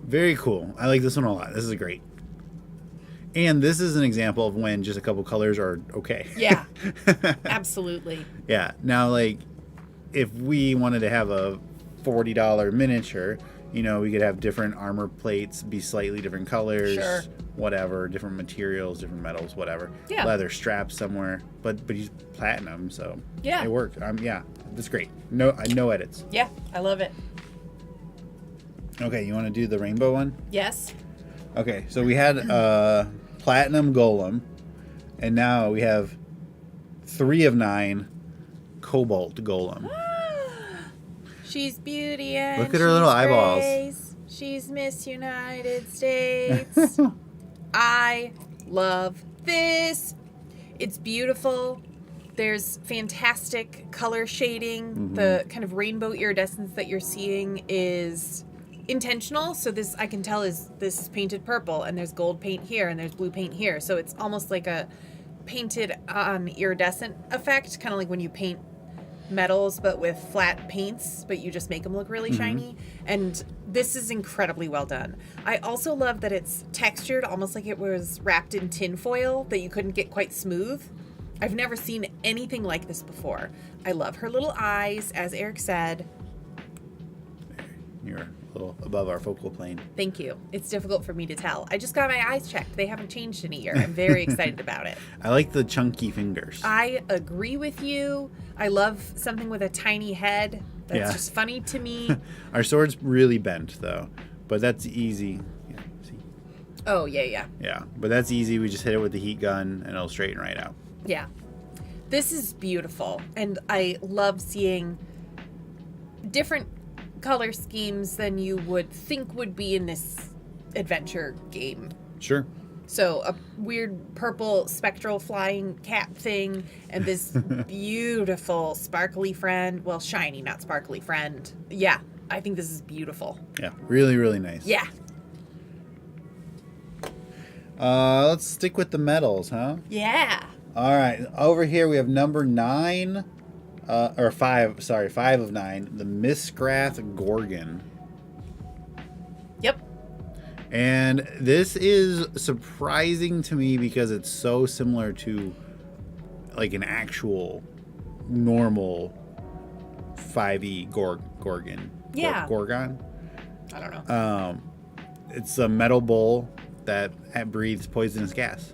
A: Very cool. I like this one a lot. This is great. And this is an example of when just a couple colors are okay.
C: Yeah. Absolutely.
A: Yeah. Now, like, if we wanted to have a $40 miniature, you know, we could have different armor plates be slightly different colors.
C: Sure.
A: Whatever, different materials, different metals, whatever.
C: Yeah.
A: Leather straps somewhere, but he's platinum, so
C: yeah,
A: it worked. Yeah, that's great. No edits.
C: Yeah, I love it.
A: Okay, you want to do the rainbow one?
C: Yes.
A: Okay, so we had platinum golem, and now we have 3 of 9 cobalt golem.
C: She's beauty and
A: look at her little eyeballs.
C: Grace. She's Miss United States. I love this. It's beautiful. There's fantastic color shading. Mm-hmm. The kind of rainbow iridescence that you're seeing is intentional. So this, I can tell, is this is painted purple, and there's gold paint here, and there's blue paint here. So it's almost like a painted iridescent effect, kind of like when you paint metals but with flat paints, but you just make them look really shiny. And this is incredibly well done. I also love that it's textured almost like it was wrapped in tin foil, that you couldn't get quite smooth. I've never seen anything like this before. I love her little eyes, as Eric said.
A: You're a little above our focal plane.
C: Thank you. It's difficult for me to tell. I just got my eyes checked. They haven't changed in a year. I'm very excited about it.
A: I like the chunky fingers.
C: I agree with you. I love something with a tiny head. That's just funny to me.
A: Our sword's really bent, though, but that's easy. Yeah, see?
C: Oh, yeah.
A: Yeah, but that's easy. We just hit it with the heat gun, and it'll straighten right out.
C: Yeah. This is beautiful, and I love seeing different color schemes than you would think would be in this adventure game.
A: Sure.
C: So a weird purple spectral flying cat thing, and this beautiful sparkly friend. Well, shiny, not sparkly friend. Yeah, I think this is beautiful.
A: Yeah, really, really nice.
C: Yeah.
A: Let's stick with the metals, huh?
C: Yeah.
A: All right. Over here we have number 5 of 9, the Misgrath Gorgon. And this is surprising to me because it's so similar to like an actual normal 5e Gorgon.
C: Yeah.
A: Gorgon?
C: I don't know.
A: It's a metal bowl that breathes poisonous gas.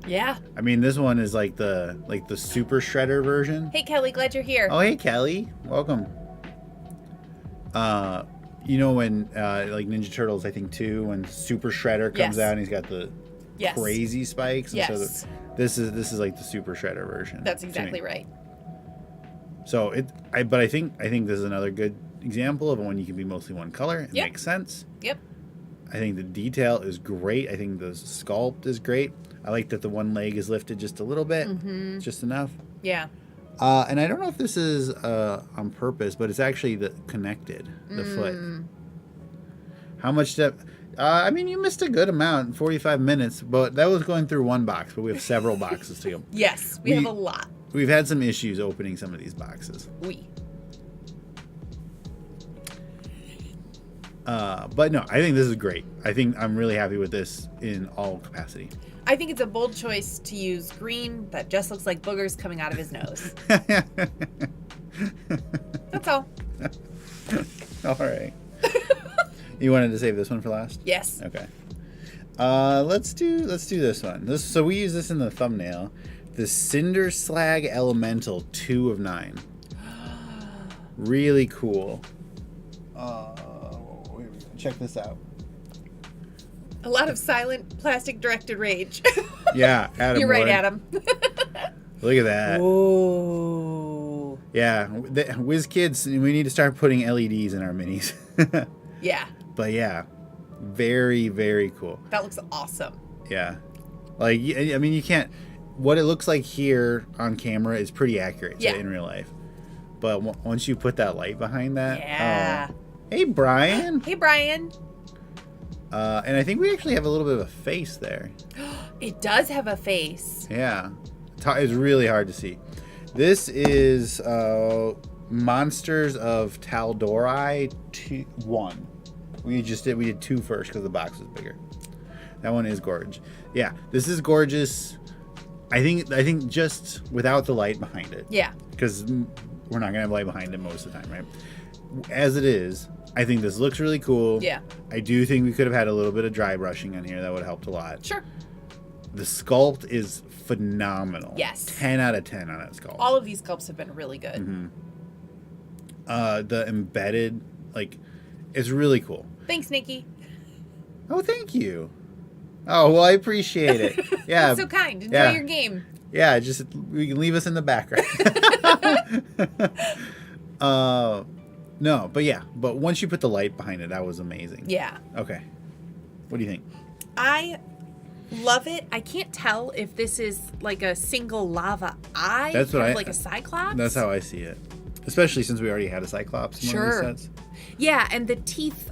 C: Yeah.
A: I mean, this one is like the super shredder version.
C: Hey, Kelly, glad you're here.
A: Oh, hey, Kelly. Welcome. You know when like Ninja Turtles, I think 2, when Super Shredder comes out and he's got the crazy spikes. And
C: Yes.
A: So this is like the Super Shredder version.
C: That's exactly right.
A: So but I think this is another good example of when you can be mostly one color. It makes sense.
C: Yep.
A: I think the detail is great. I think the sculpt is great. I like that the one leg is lifted just a little bit, just enough.
C: Yeah.
A: And I don't know if this is on purpose, but it's actually connected, the foot. How much depth? I mean, you missed a good amount, 45 minutes, but that was going through one box, but we have several boxes to go.
C: Yes, we have a lot.
A: We've had some issues opening some of these boxes. But no, I think this is great. I think I'm really happy with this in all capacity.
C: I think it's a bold choice to use green that just looks like boogers coming out of his nose. That's all.
A: All right. You wanted to save this one for last?
C: Yes.
A: Okay. Let's do this one. So we use this in the thumbnail. The Cinder Slag Elemental 2 of 9. Really cool. Check this out.
C: A lot of silent plastic directed rage.
A: Yeah, Adam.
C: You're right,
A: Wood.
C: Adam.
A: Look at that.
C: Whoa.
A: Yeah, Whiz Kids, we need to start putting LEDs in our minis.
C: Yeah.
A: But yeah, very, very cool.
C: That looks awesome.
A: Yeah. Like, I mean, you can't... What it looks like here on camera is pretty accurate in real life. But once you put that light behind that...
C: Yeah.
A: Oh. Hey, Brian.
C: Hey, Brian.
A: And I think we actually have a little bit of a face there.
C: It does have a face.
A: Yeah. It's really hard to see. This is Monsters of Tal'dorei 1. We did 2 first because the box was bigger. That one is gorgeous. Yeah, this is gorgeous. I think just without the light behind it.
C: Yeah.
A: Because we're not gonna have light behind it most of the time, right? As it is, I think this looks really cool.
C: Yeah.
A: I do think we could have had a little bit of dry brushing on here. That would have helped a lot.
C: Sure.
A: The sculpt is phenomenal.
C: Yes.
A: 10 out of 10 on that sculpt.
C: All of these sculpts have been really good.
A: Mm-hmm. The embedded, like, it's really cool.
C: Thanks, Nikki.
A: Oh, thank you. Oh, well, I appreciate it. Yeah.
C: That's so kind. Enjoy your game.
A: Yeah, just we can leave us in the background. No, but once you put the light behind it, that was amazing.
C: Yeah.
A: Okay. What do you think?
C: I love it. I can't tell if this is like a single lava eye.
A: That's what
C: like a cyclops.
A: That's how I see it. Especially since we already had a cyclops in one of these sets.
C: Yeah, and the teeth.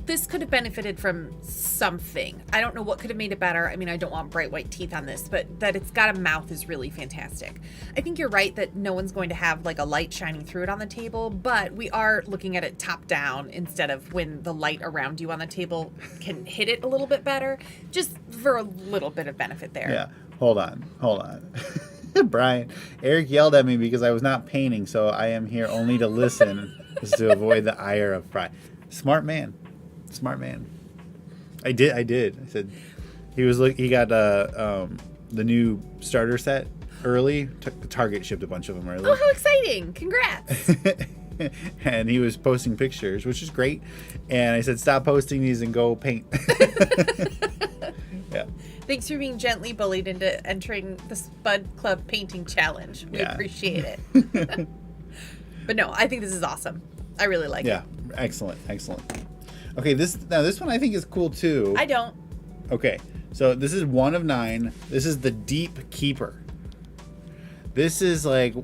C: This could have benefited from something. I don't know what could have made it better. I mean, I don't want bright white teeth on this, but that it's got a mouth is really fantastic. I think you're right that no one's going to have like a light shining through it on the table, but we are looking at it top down instead of when the light around you on the table can hit it a little bit better, just for a little bit of benefit there.
A: Yeah. Hold on. Brian, Eric yelled at me because I was not painting, so I am here only to listen just to avoid the ire of Fry. Smart man. I did. I said he got the new starter set early. Target shipped a bunch of them early.
C: Oh, how exciting. Congrats.
A: And he was posting pictures, which is great. And I said, stop posting these and go paint. Yeah.
C: Thanks for being gently bullied into entering the Spud Club painting challenge. We appreciate it. But no, I think this is awesome. I really like it.
A: Yeah. Excellent. Okay, this one I think is cool too.
C: I don't.
A: Okay, so this is 1 of 9. This is the Deep Keeper. This is like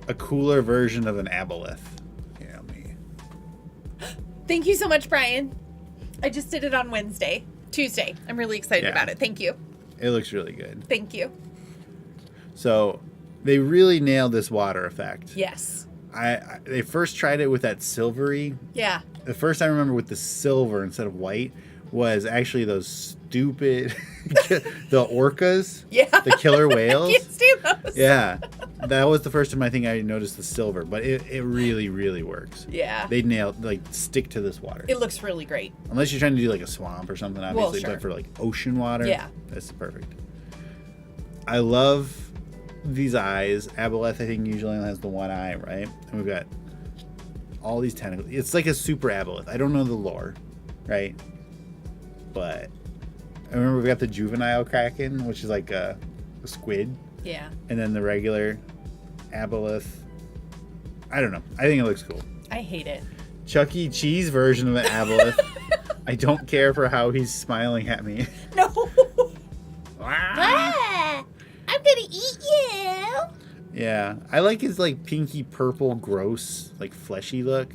A: a cooler version of an aboleth. Yeah, me.
C: Thank you so much, Brian. I just did it on Tuesday. I'm really excited about it. Thank you.
A: It looks really good.
C: Thank you.
A: So they really nailed this water effect.
C: Yes.
A: They first tried it with that silvery.
C: Yeah.
A: The first I remember with the silver instead of white was actually those stupid the orcas.
C: Yeah.
A: The killer whales.
C: I can't stand those.
A: Yeah. That was the first time I think I noticed the silver, but it really, really works.
C: Yeah.
A: They nailed, like, stick to this water.
C: It looks really great.
A: Unless you're trying to do, like, a swamp or something, obviously.
C: Well, sure.
A: But for, like, ocean water,
C: Yeah.
A: that's perfect. I love these eyes. Aboleth, I think, usually only has the one eye, right? And we've got all these tentacles. It's like a super Aboleth. I don't know the lore, right? But I remember we got the juvenile Kraken, which is like a squid.
C: Yeah.
A: And then the regular Aboleth. I don't know. I think it looks cool.
C: I hate it.
A: Chuck E. Cheese version of the Aboleth. I don't care for how he's smiling at me.
C: No.
A: Ah!
C: I'm gonna eat you.
A: Yeah. I like his like pinky purple, gross, like fleshy look.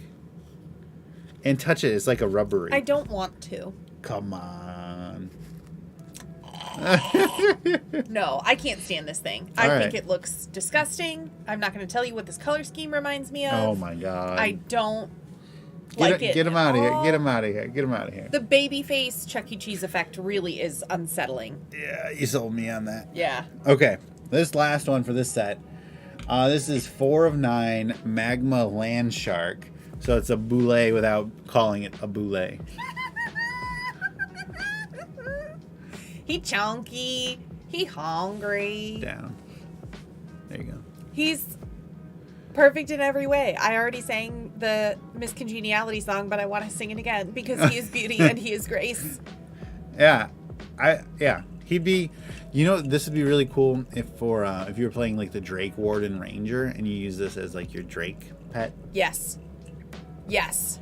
A: And touch it. It's like a rubbery.
C: I don't want to.
A: Come on.
C: No, I can't stand this thing.
A: All
C: I
A: right.
C: think it looks disgusting. I'm not going to tell you what this color scheme reminds me of.
A: Oh my god.
C: I don't like it.
A: Get him
C: at
A: out of here.
C: all.
A: Get him out of here. Get him out of here.
C: The baby face Chuck E. Cheese effect really is unsettling.
A: Yeah, you sold me on that.
C: Yeah.
A: Okay. This last one for this set. This is 4 of 9 Magma Land Shark. So it's a boule without calling it a boule.
C: He chunky. He hungry.
A: Down. There you go.
C: He's perfect in every way. I already sang the Miss Congeniality song, but I want to sing it again because he is beauty and he is grace.
A: Yeah. He'd be, this would be really cool if you were playing like the Drake Warden Ranger and you use this as like your Drake pet.
C: Yes. Yes.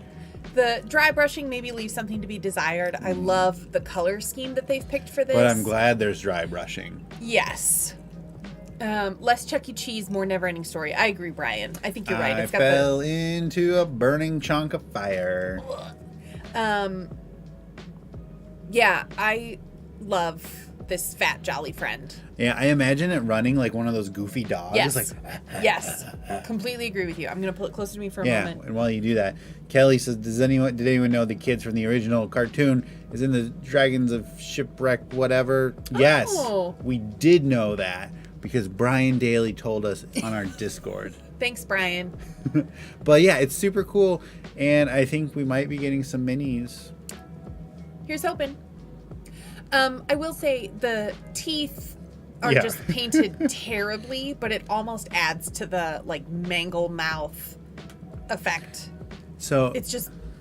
C: The dry brushing maybe leaves something to be desired. I love the color scheme that they've picked for this.
A: But I'm glad there's dry brushing.
C: Yes. Less Chuck E. Cheese, more never-ending story. I agree, Brian. I think you're right.
A: I fell into a burning chunk of fire.
C: Yeah, I love this fat jolly friend.
A: Yeah, I imagine it running like one of those goofy dogs.
C: Yes.
A: Like,
C: Yes. Completely agree with you. I'm going to pull it closer to me for a moment.
A: And while you do that, Kelly says, did anyone know the kids from the original cartoon is in the Dragons of Shipwreck whatever? Yes.
C: Oh.
A: We did know that because Brian Daly told us on our Discord.
C: Thanks, Brian.
A: But yeah, it's super cool and I think we might be getting some minis.
C: Here's hoping. I will say the teeth are
A: Yeah.
C: just painted terribly, but it almost adds to the like mangle mouth effect.
A: So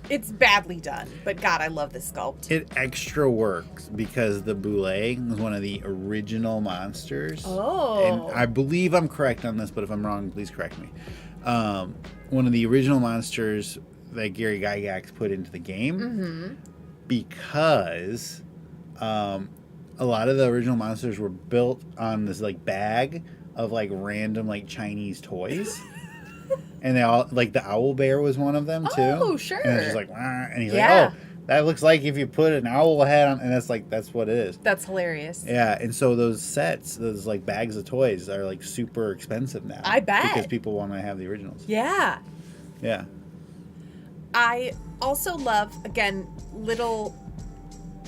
C: It's badly done, but God, I love this sculpt.
A: it extra works because the Boule was one of the original monsters.
C: Oh.
A: And I believe I'm correct on this, but if I'm wrong, please correct me. One of the original monsters that Gary Gygax put into the game because a lot of the original monsters were built on this like bag of like random like Chinese toys. And they all like the owl bear was one of them too.
C: Oh, sure.
A: And it's just like, "Wah," and he's
C: Yeah.
A: like, oh, that looks like if you put an owl head on, and that's what it is.
C: That's hilarious.
A: Yeah, and so those sets, those like bags of toys, are like super expensive now.
C: I bet.
A: because people want to have the originals.
C: Yeah.
A: Yeah.
C: I also love, again, little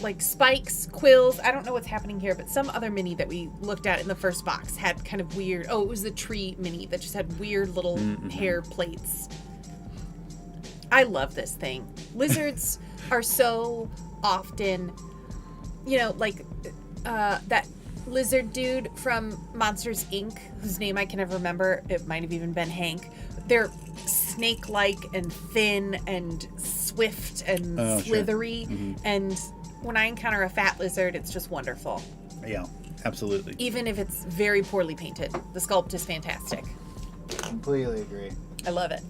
C: like spikes, quills. I don't know what's happening here, but some other mini that we looked at in the first box had kind of weird. Oh, it was the tree mini that just had weird little hair plates. I love this thing. Lizards are so often, like that lizard dude from Monsters Inc., whose name I can never remember. It might have even been Hank. They're snake-like and thin and swift and slithery. Sure. And when I encounter a fat lizard, it's just wonderful.
A: Yeah, absolutely.
C: Even if it's very poorly painted. The sculpt is fantastic.
A: Completely agree.
C: I love it.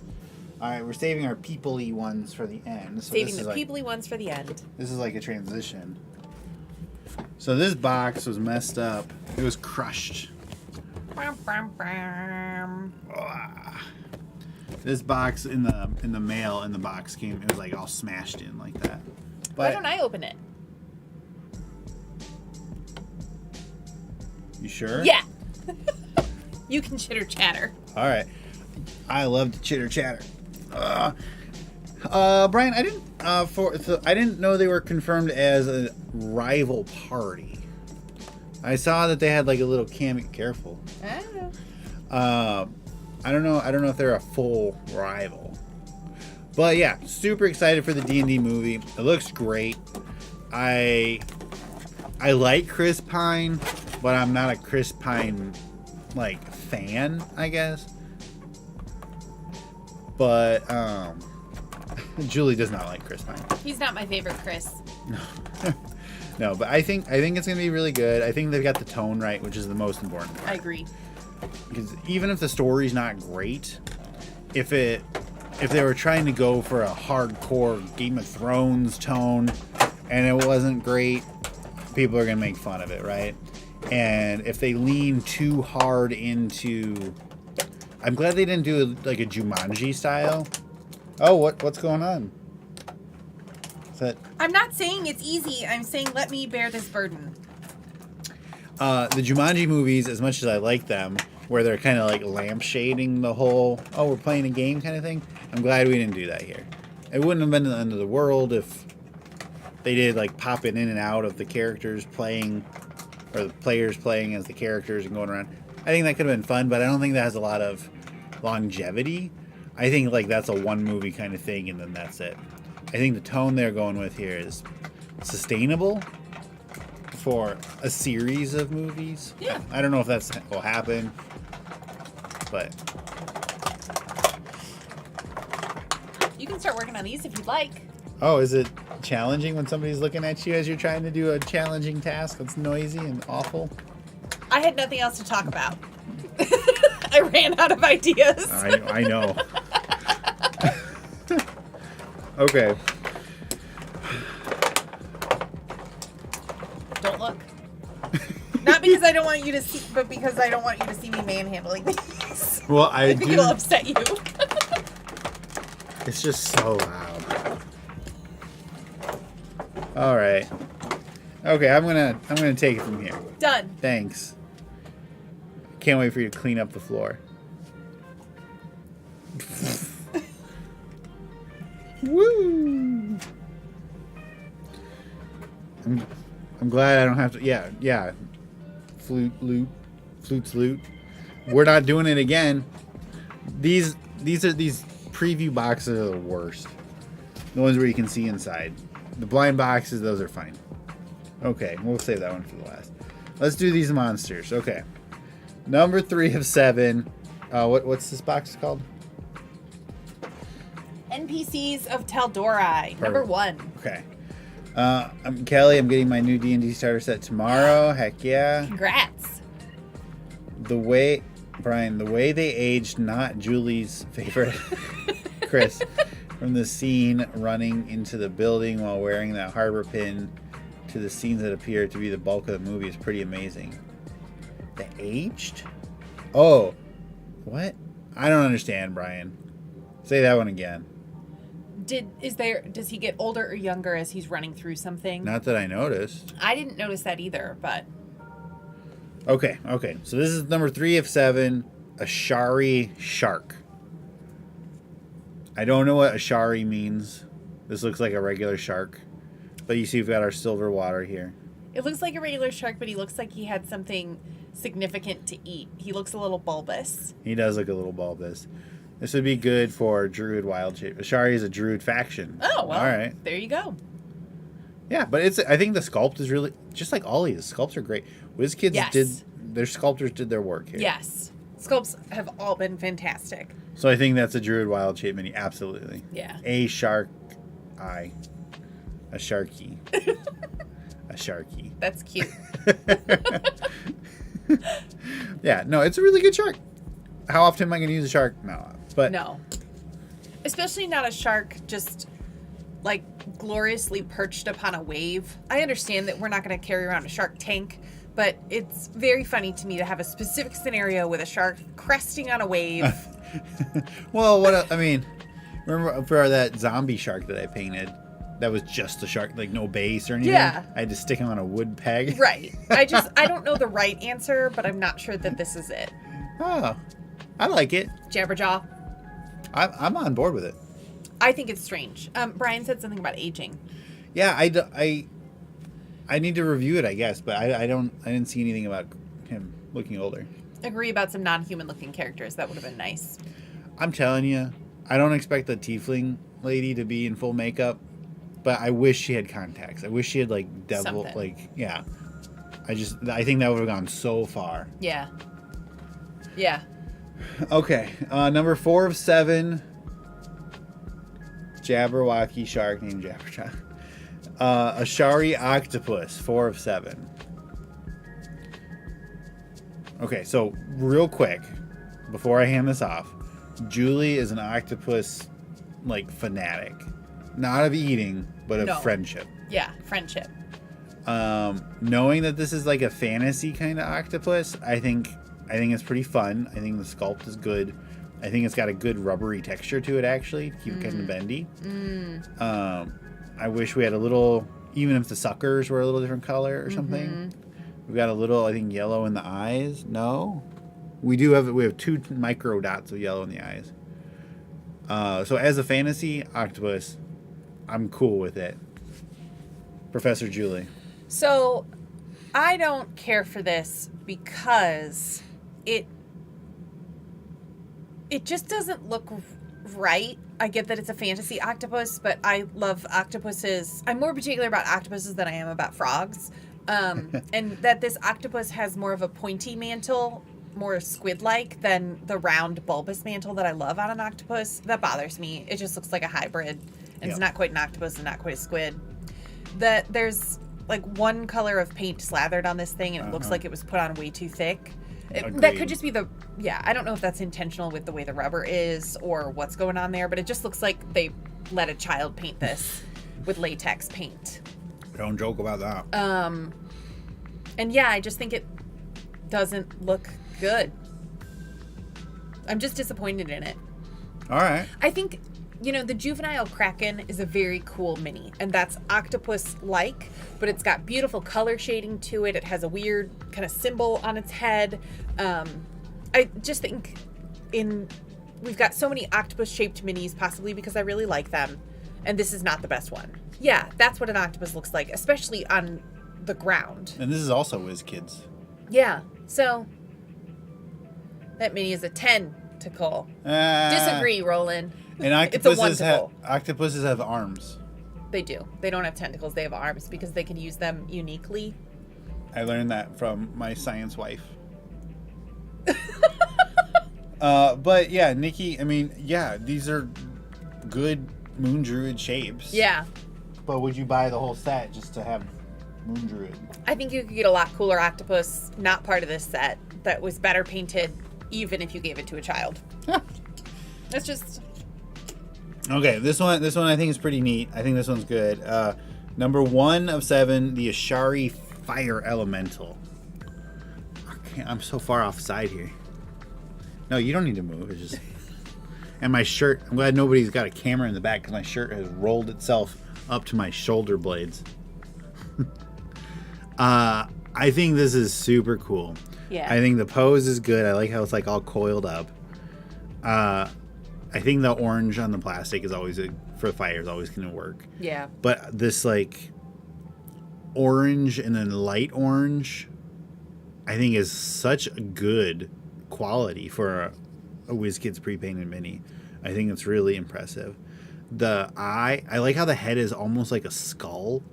A: All right, we're saving our people-y ones for the end. So
C: Saving
A: this
C: the
A: is
C: peoply ones for the end.
A: This is like a transition. So this box was messed up. It was crushed. This box in the mail in the box came. It was like all smashed in like that. But
C: Why don't I open it?
A: You sure?
C: Yeah. You can chitter chatter.
A: All right. I love to chitter chatter. Brian, I didn't I didn't know they were confirmed as a rival party. I saw that they had like a little cameo. Careful.
C: I don't know.
A: I don't know. I don't know if they're a full rival. But yeah, super excited for the D&D movie. It looks great. I like Chris Pine, but I'm not a Chris Pine like fan, I guess. But Julie does not like Chris Pine.
C: He's not my favorite Chris.
A: No, but I think it's gonna be really good. I think they've got the tone right, which is the most important part.
C: I agree.
A: Because even if the story's not great, if they were trying to go for a hardcore Game of Thrones tone and it wasn't great, people are gonna make fun of it, right? And if they lean too hard into, I'm glad they didn't do like a Jumanji style. Oh, what's going on? Is that?
B: I'm not saying it's easy. I'm saying let me bear this burden.
A: The Jumanji movies, as much as I like them, where they're kind of like lampshading the whole, oh, we're playing a game kind of thing. I'm glad we didn't do that here. It wouldn't have been the end of the world if they did like popping in and out of the characters playing, or the players playing as the characters and going around. I think that could have been fun, but I don't think that has a lot of longevity. I think like that's a one movie kind of thing and then that's it. I think the tone they're going with here is sustainable for a series of movies.
C: Yeah.
A: I don't know if that's will happen, but
C: You can start working on these if you'd like.
A: oh, is it challenging when somebody's looking at you as you're trying to do a challenging task that's noisy and awful?
C: I had nothing else to talk about. I ran out of ideas.
A: I know. Okay.
C: Don't look. Not because I don't want you to see, but because I don't want you to see me manhandling these.
A: Well, I
C: think
A: do.
C: it'll upset you.
A: It's just so loud. All right. Okay, I'm gonna take it from here.
C: Done.
A: Thanks. Can't wait for you to clean up the floor. Woo! I'm glad I don't have to. Yeah. Flutes loot. We're not doing it again. These preview boxes are the worst. The ones where you can see inside. The blind boxes, those are fine. Okay, we'll save that one for the last. Let's do these monsters. Okay. Number 3 of 7. What's this box called?
C: NPCs of Tal'dorei. Number 1.
A: Okay. I'm Kelly. I'm getting my new D&D starter set tomorrow. Heck yeah.
C: Congrats.
A: Brian, the way they aged not Julie's favorite, Chris, from the scene running into the building while wearing that harbor pin to the scenes that appear to be the bulk of the movie is pretty amazing. The aged? Oh, what? I don't understand, Brian. Say that one again.
C: Does he get older or younger as he's running through something?
A: Not that I noticed.
C: I didn't notice that either, but
A: Okay. So this is number 3 of 7, Ashari Shark. I don't know what Ashari means. This looks like a regular shark. But you see we've got our silver water here.
C: it looks like a regular shark, but he looks like he had something significant to eat. He looks a little bulbous.
A: He does look a little bulbous. This would be good for Druid Wild Shape. Ashari is a Druid faction.
C: Oh, well,
A: all right.
C: There you go.
A: Yeah, but I think the sculpt is really, just like Ollie, the sculpts are great. WizKids their sculptors did their work here.
C: Yes. Sculpts have all been fantastic.
A: So I think that's a Druid Wild Shape mini, absolutely.
C: Yeah.
A: A shark eye. A sharky. A sharky.
C: That's cute.
A: Yeah, no, it's a really good shark. How often am I going to use a shark? No. But
C: No. Especially not a shark just like gloriously perched upon a wave. I understand that we're not going to carry around a shark tank, but it's very funny to me to have a specific scenario with a shark cresting on a wave.
A: well, remember for that zombie shark that I painted? That was just a shark, like no base or anything.
C: Yeah.
A: I had to stick him on a wood peg.
C: Right. I don't know the right answer, but I'm not sure that this is it.
A: Oh, I like it.
C: Jabberjaw.
A: I'm on board with it.
C: I think it's strange. Brian said something about aging.
A: Yeah, I need to review it, I guess, but I didn't see anything about him looking older.
C: Agree about some non-human looking characters. That would have been nice.
A: I'm telling you, I don't expect the tiefling lady to be in full makeup, but I wish she had contacts. I wish she had like devil,
C: Something.
A: like yeah. I think that would have gone so far.
C: Yeah. Yeah.
A: Okay, number 4 of 7. Jabberwocky shark named Jabberjaw. Ashari octopus, 4 of 7. Okay, so real quick, before I hand this off, Julie is an octopus, like, fanatic. Not of eating, but of friendship.
C: Yeah, friendship.
A: Knowing that this is like a fantasy kind of octopus, I think it's pretty fun. I think the sculpt is good. I think it's got a good rubbery texture to it, actually, to keep it kind of bendy. I wish we had a little, even if the suckers were a little different color or something. We've got a little, I think, yellow in the eyes. No? We have 2 micro dots of yellow in the eyes. So as a fantasy octopus, I'm cool with it. Professor Julie.
C: So, I don't care for this because it just doesn't look right. I get that it's a fantasy octopus, but I love octopuses. I'm more particular about octopuses than I am about frogs. And that this octopus has more of a pointy mantle, more squid-like than the round bulbous mantle that I love on an octopus. That bothers me. It just looks like a hybrid. And It's not quite an octopus and not quite a squid. That there's like one color of paint slathered on this thing and it looks like it was put on way too thick. That could just be I don't know if that's intentional with the way the rubber is or what's going on there, but it just looks like they let a child paint this with latex paint.
A: Don't joke about that.
C: And yeah, I just think it doesn't look good. I'm just disappointed in it.
A: All right.
C: I think, the juvenile kraken is a very cool mini, and that's octopus-like, but it's got beautiful color shading to it. It has a weird kind of symbol on its head. I just think we've got so many octopus-shaped minis, possibly because I really like them, and this is not the best one. Yeah, that's what an octopus looks like, especially on the ground.
A: And this is also WizKids.
C: Yeah, so that mini is a 10 to Cole. Disagree, Roland.
A: And octopuses have arms.
C: They do. They don't have tentacles. They have arms because they can use them uniquely.
A: I learned that from my science wife. But yeah, Nikki, I mean, yeah, these are good Moon Druid shapes.
C: Yeah.
A: But would you buy the whole set just to have Moon Druid?
C: I think you could get a lot cooler octopus, not part of this set, that was better painted, even if you gave it to a child. That's just...
A: Okay, this one I think is pretty neat. I think this one's good. Number 1 of 7, the Ashari Fire Elemental. Okay, I'm so far offside here. No, you don't need to move. It's just... And my shirt, I'm glad nobody's got a camera in the back because my shirt has rolled itself up to my shoulder blades. I think this is super cool.
C: Yeah.
A: I think the pose is good. I like how it's like all coiled up. I think the orange on the plastic is always for fire is always going to work.
C: Yeah.
A: But this like orange and then light orange, I think is such a good quality for a WizKids pre-painted mini. I think it's really impressive. The eye, I like how the head is almost like a skull.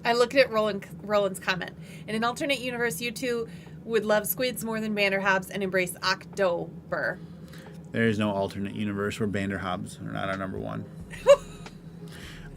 C: I looked at Roland's comment. In an alternate universe, you two would love squids more than Vanderhobbs and embrace October.
A: There is no alternate universe where Vanderhobbs are not our number 1.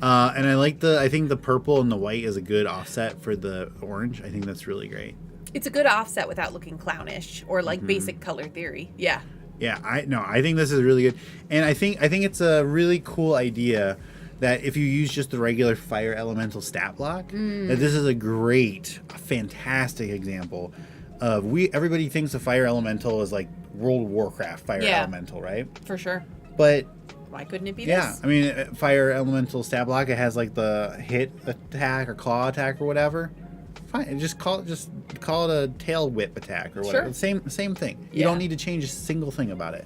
A: And I think the purple and the white is a good offset for the orange. I think that's really great.
C: It's a good offset without looking clownish or like basic color theory. Yeah.
A: Yeah, I think this is really good. And I think it's a really cool idea that if you use just the regular fire elemental stat block, that this is a fantastic example of everybody thinks the fire elemental is like World of Warcraft fire elemental, right?
C: For sure.
A: But
C: why couldn't it be this?
A: Yeah, I mean, fire elemental stat block, it has like the hit attack or claw attack or whatever. Fine, just call it a tail whip attack or whatever.
C: Sure.
A: Same thing. You don't need to change a single thing about it.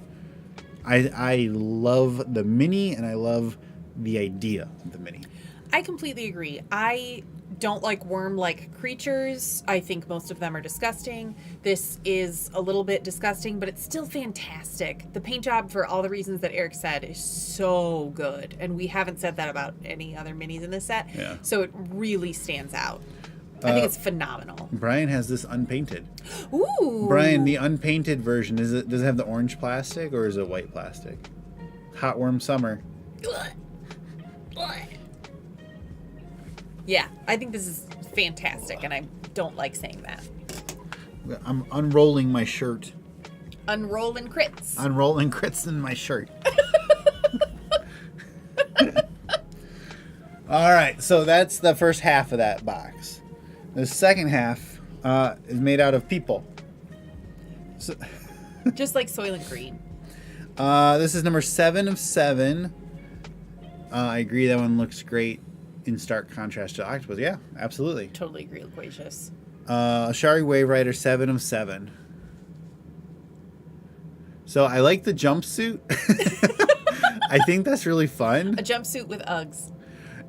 A: I love the mini, and I love the idea of the mini.
C: I completely agree. I don't like worm-like creatures. I think most of them are disgusting. This is a little bit disgusting, but it's still fantastic. The paint job, for all the reasons that Eric said, is so good. And we haven't said that about any other minis in this set.
A: Yeah.
C: So it really stands out. I think it's phenomenal.
A: Brian has this unpainted.
C: Ooh.
A: Brian, the unpainted version, does it have the orange plastic or is it white plastic? Hot Worm Summer.
C: Yeah, I think this is fantastic, and I don't like saying that.
A: I'm unrolling my shirt.
C: Unrolling crits.
A: Unrolling crits in my shirt. All right, so that's the first half of that box. The second half is made out of people. So,
C: Just like Soylent Green.
A: this is number 7 of 7. I agree that one looks great in stark contrast to Octopus. Yeah, absolutely.
C: Totally agree, Loquacious.
A: Ashari Wave Rider, 7 of 7. So I like the jumpsuit. I think that's really fun.
C: A jumpsuit with Uggs.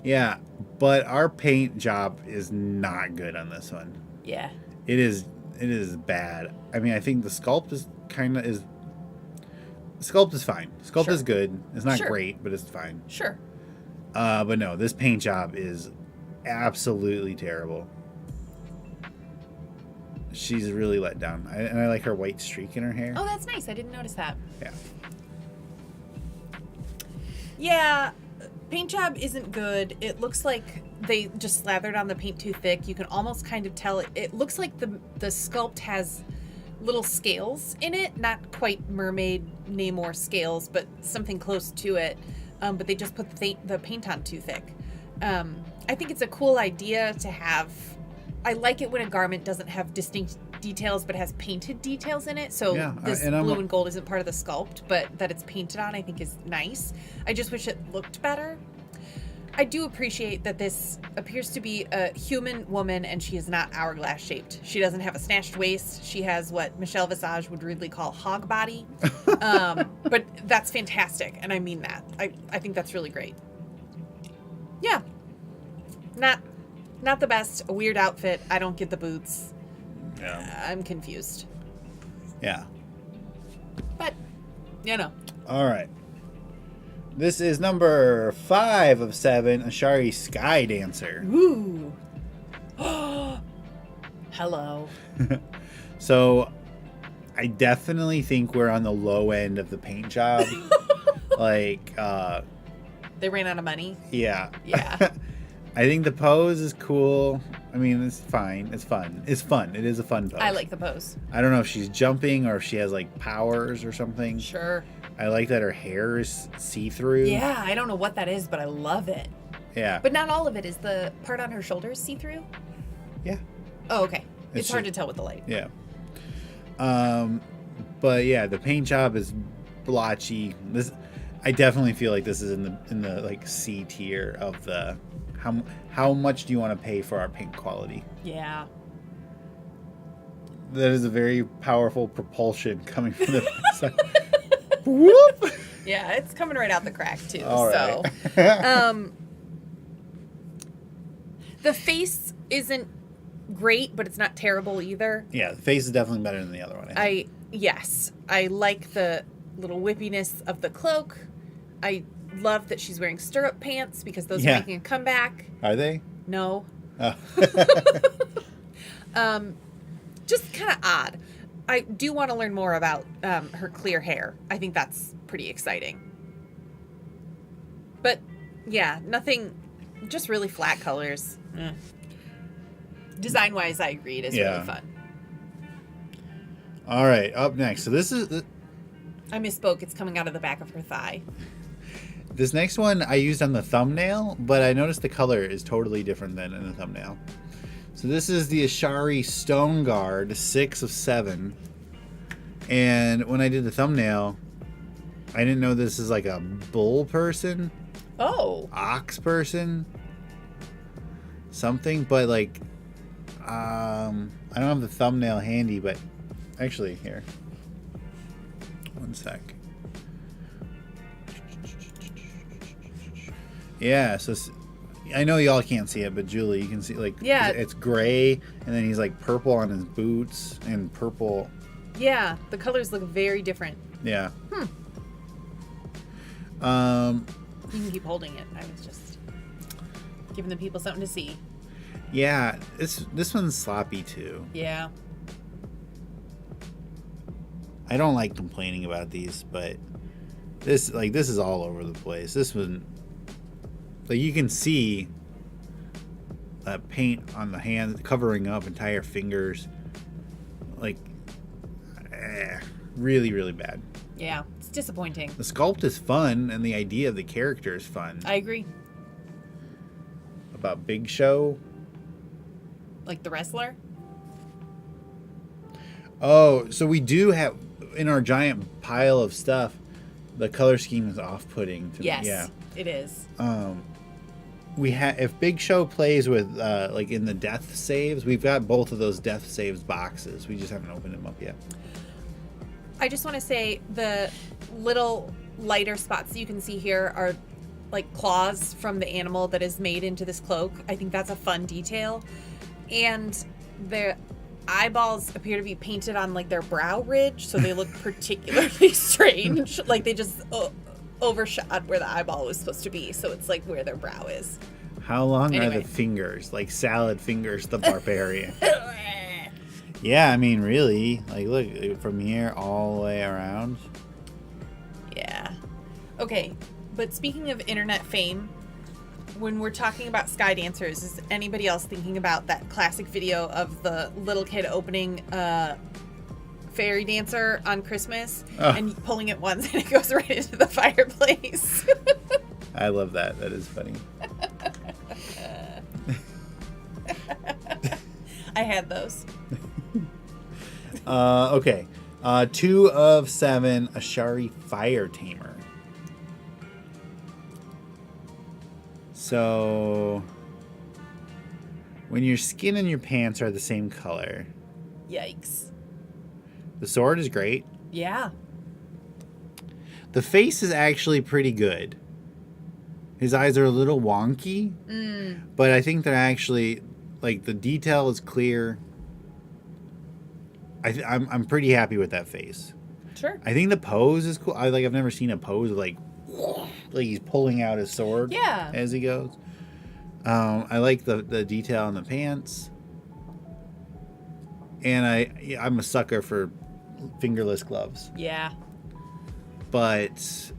A: Yeah, but our paint job is not good on this one.
C: Yeah.
A: It is bad. I mean, I think the sculpt is sculpt is fine. Sculpt
C: Sure.
A: is good. It's not
C: Sure.
A: great, but it's fine.
C: Sure.
A: But no, this paint job is absolutely terrible. She's really let down. And I like her white streak in her hair.
C: Oh, that's nice. I didn't notice that.
A: Yeah.
C: Yeah, paint job isn't good. It looks like they just slathered on the paint too thick. You can almost kind of tell it. It looks like the sculpt has little scales in it. Not quite mermaid Namor scales, but something close to it. But they just put the paint on too thick. I think it's a cool idea to have. I like it when a garment doesn't have distinct details but has painted details in it. So
A: Yeah,
C: this
A: and
C: blue and gold isn't part of the sculpt, but that it's painted on I think is nice. I just wish it looked better. I do appreciate that this appears to be a human woman and she is not hourglass shaped. She doesn't have a snatched waist. She has what Michelle Visage would really call hog body. But that's fantastic, and I mean that. I think that's really great. Yeah. Not the best. A weird outfit. I don't get the boots.
A: Yeah.
C: I'm confused.
A: Yeah.
C: But, you know.
A: All right. This is number 5 of 7, Ashari Sky Dancer.
C: Ooh. Hello.
A: So, I definitely think we're on the low end of the paint job. Like,
C: They ran out of money.
A: yeah.
C: Yeah.
A: I think the pose is cool. I mean, it's fine. It's fun. It's fun. It is a fun pose.
C: I like the pose.
A: I don't know if she's jumping or if she has, like, powers or something.
C: Sure.
A: I like that her hair is see-through.
C: Yeah, I don't know what that is, but I love it.
A: Yeah.
C: But not all of it. Is the part on her shoulders see-through?
A: Yeah.
C: Oh, okay.
A: It's
C: It's hard to tell with the light.
A: Yeah. But yeah, the paint job is blotchy. I definitely feel like this is in the like C tier of the how much do you want to pay for our paint quality?
C: Yeah.
A: That is a very powerful propulsion coming from the side. Whoop!
C: Yeah, it's coming right out the crack too.
A: All
C: so
A: right.
C: the face isn't great, but it's not terrible either.
A: Yeah, the face is definitely better than the other one. I
C: like the little whippiness of the cloak. I love that she's wearing stirrup pants because those are making a comeback.
A: Are they?
C: No.
A: Oh.
C: Just kind of odd. I do want to learn more about her clear hair. I think that's pretty exciting. But yeah, nothing, just really flat colors. Design wise, I agreed. It's really fun.
A: All right, up next. So this is
C: I misspoke. It's coming out of the back of her thigh.
A: this next one I used on the thumbnail, but I noticed the color is totally different than in the thumbnail. So this is the Ashari Stone Guard, 6 of 7. And when I did the thumbnail, I didn't know this is like a bull person,
C: Oh.
A: ox person, something. But like, I don't have the thumbnail handy, but actually here, one sec. Yeah, so I know y'all can't see it, but Julie, you can see, like,
C: Yeah.
A: it's gray, and then he's, like, purple on his boots, and purple.
C: Yeah, the colors look very different.
A: Yeah.
C: You can keep holding it. I was just giving the people something to see.
A: Yeah, this one's sloppy, too.
C: Yeah.
A: I don't like complaining about these, but this is all over the place. This one, like, you can see that paint on the hand covering up entire fingers. Like, really, really bad.
C: Yeah, it's disappointing.
A: The sculpt is fun, and the idea of the character is fun.
C: I agree.
A: About Big Show.
C: Like the wrestler?
A: Oh, so we do have, in our giant pile of stuff, the color scheme is off-putting to
C: Yes,
A: me. Yeah.
C: it is.
A: We have, if Big Show plays with like in the death saves, we've got both of those death saves boxes. We just haven't opened them up yet.
C: I just want to say the little lighter spots that you can see here are like claws from the animal that is made into this cloak. I think that's a fun detail. And the eyeballs appear to be painted on like their brow ridge, so they look particularly strange. Like they just overshot where the eyeball was supposed to be, so it's like where their brow is.
A: How long are
C: Anyway.
A: the fingers? Like Salad Fingers the Barbarian. Yeah, I mean, really. Like, look, from here all the way around.
C: Yeah. Okay, but speaking of internet fame, when we're talking about sky dancers, is anybody else thinking about that classic video of the little kid opening fairy dancer on Christmas and pulling it once and it goes right into the fireplace?
A: I love that. That is funny.
C: I had those.
A: Okay. 2 of 7, Ashari Fire Tamer. So, when your skin and your pants are the same color,
C: Yikes.
A: the sword is great.
C: Yeah.
A: The face is actually pretty good. His eyes are a little wonky, but I think they're actually, like, the detail is clear. I'm pretty happy with that face.
C: Sure.
A: I think the pose is cool. I've never seen a pose like he's pulling out his sword as he goes. I like the detail on the pants. And I'm a sucker for fingerless gloves.
C: Yeah.
A: But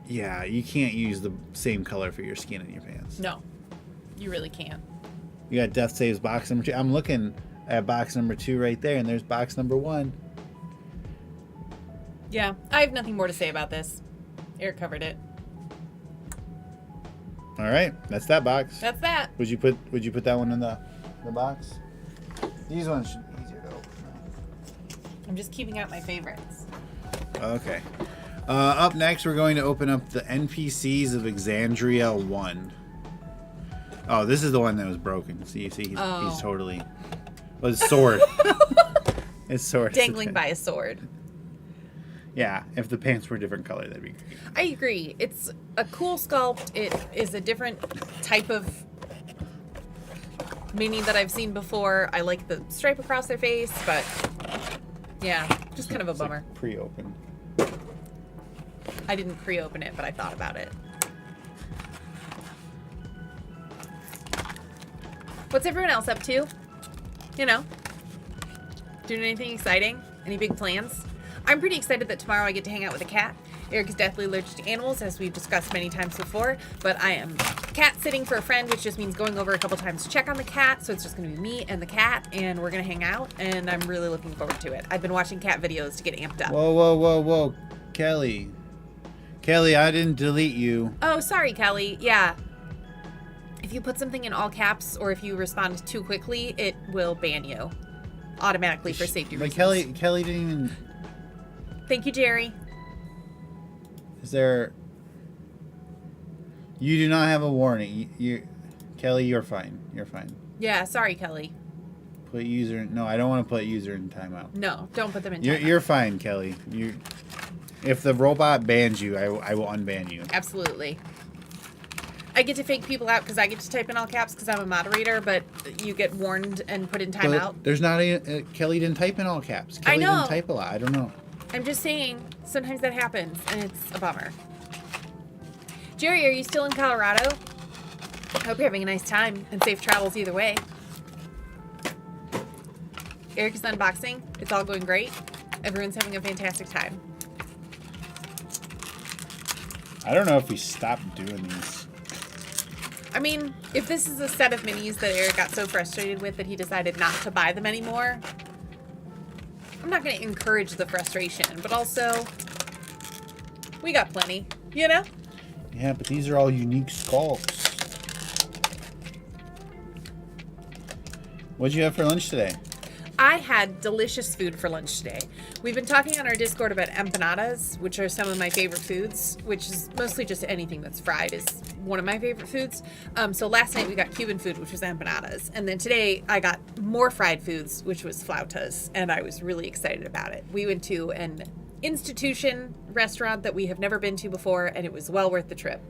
A: yeah, you can't use the same color for your skin and your pants.
C: No, you really can't.
A: You got Death Saves box number 2. I'm looking at box number 2 right there, and there's box number 1.
C: Yeah, I have nothing more to say about this. Eric covered it.
A: All right, that's that box.
C: That's that.
A: Would you put that one in the box? These ones should be easier to open.
C: I'm just keeping out my favorites.
A: Okay. Up next, we're going to open up the NPCs of Alexandria 1. Oh, this is the one that was broken. See, he's totally... Well, his sword. His sword.
C: Dangling by a sword.
A: Yeah, if the pants were a different color, that'd be great.
C: I agree. It's a cool sculpt. It is a different type of mini that I've seen before. I like the stripe across their face, but yeah, just kind of a bummer.
A: Like pre-open.
C: I didn't pre-open it, but I thought about it. What's everyone else up to? You know, doing anything exciting? Any big plans? I'm pretty excited that tomorrow I get to hang out with a cat. Eric is deathly allergic to animals, as we've discussed many times before, but I am cat sitting for a friend, which just means going over a couple times to check on the cat, so it's just going to be me and the cat, and we're going to hang out, and I'm really looking forward to it. I've been watching cat videos to get amped up.
A: Whoa. Kelly, I didn't delete you.
C: Oh, sorry, Kelly. Yeah. If you put something in all caps or if you respond too quickly, it will ban you automatically for safety
A: But
C: reasons.
A: Kelly didn't even...
C: Thank you, Jerry.
A: Is there... You do not have a warning. Kelly, you're fine. You're fine.
C: Yeah, sorry, Kelly.
A: Put user... No, I don't want to put user in timeout.
C: No, don't put them in
A: You're,
C: timeout.
A: you're fine, Kelly. If the robot bans you, I will unban you.
C: Absolutely. I get to fake people out because I get to type in all caps because I'm a moderator, but you get warned and put in timeout.
A: But there's not a Kelly didn't type in all caps. Kelly
C: know.
A: didn't type a lot. I don't know.
C: I'm just saying, sometimes that happens, and it's a bummer. Jerry, are you still in Colorado? I hope you're having a nice time and safe travels either way. Eric is unboxing. It's all going great. Everyone's having a fantastic time.
A: I don't know if we stopped doing these.
C: I mean, if this is a set of minis that Eric got so frustrated with that he decided not to buy them anymore, I'm not going to encourage the frustration, but also, we got plenty, you know?
A: Yeah, but these are all unique sculpts. What'd you have for lunch today?
C: I had delicious food for lunch today. We've been talking on our Discord about empanadas, which are some of my favorite foods, which is mostly just anything that's fried is one of my favorite foods. So last night we got Cuban food, which was empanadas. And then today I got more fried foods, which was flautas. And I was really excited about it. We went to an institution restaurant that we have never been to before, and it was well worth the trip.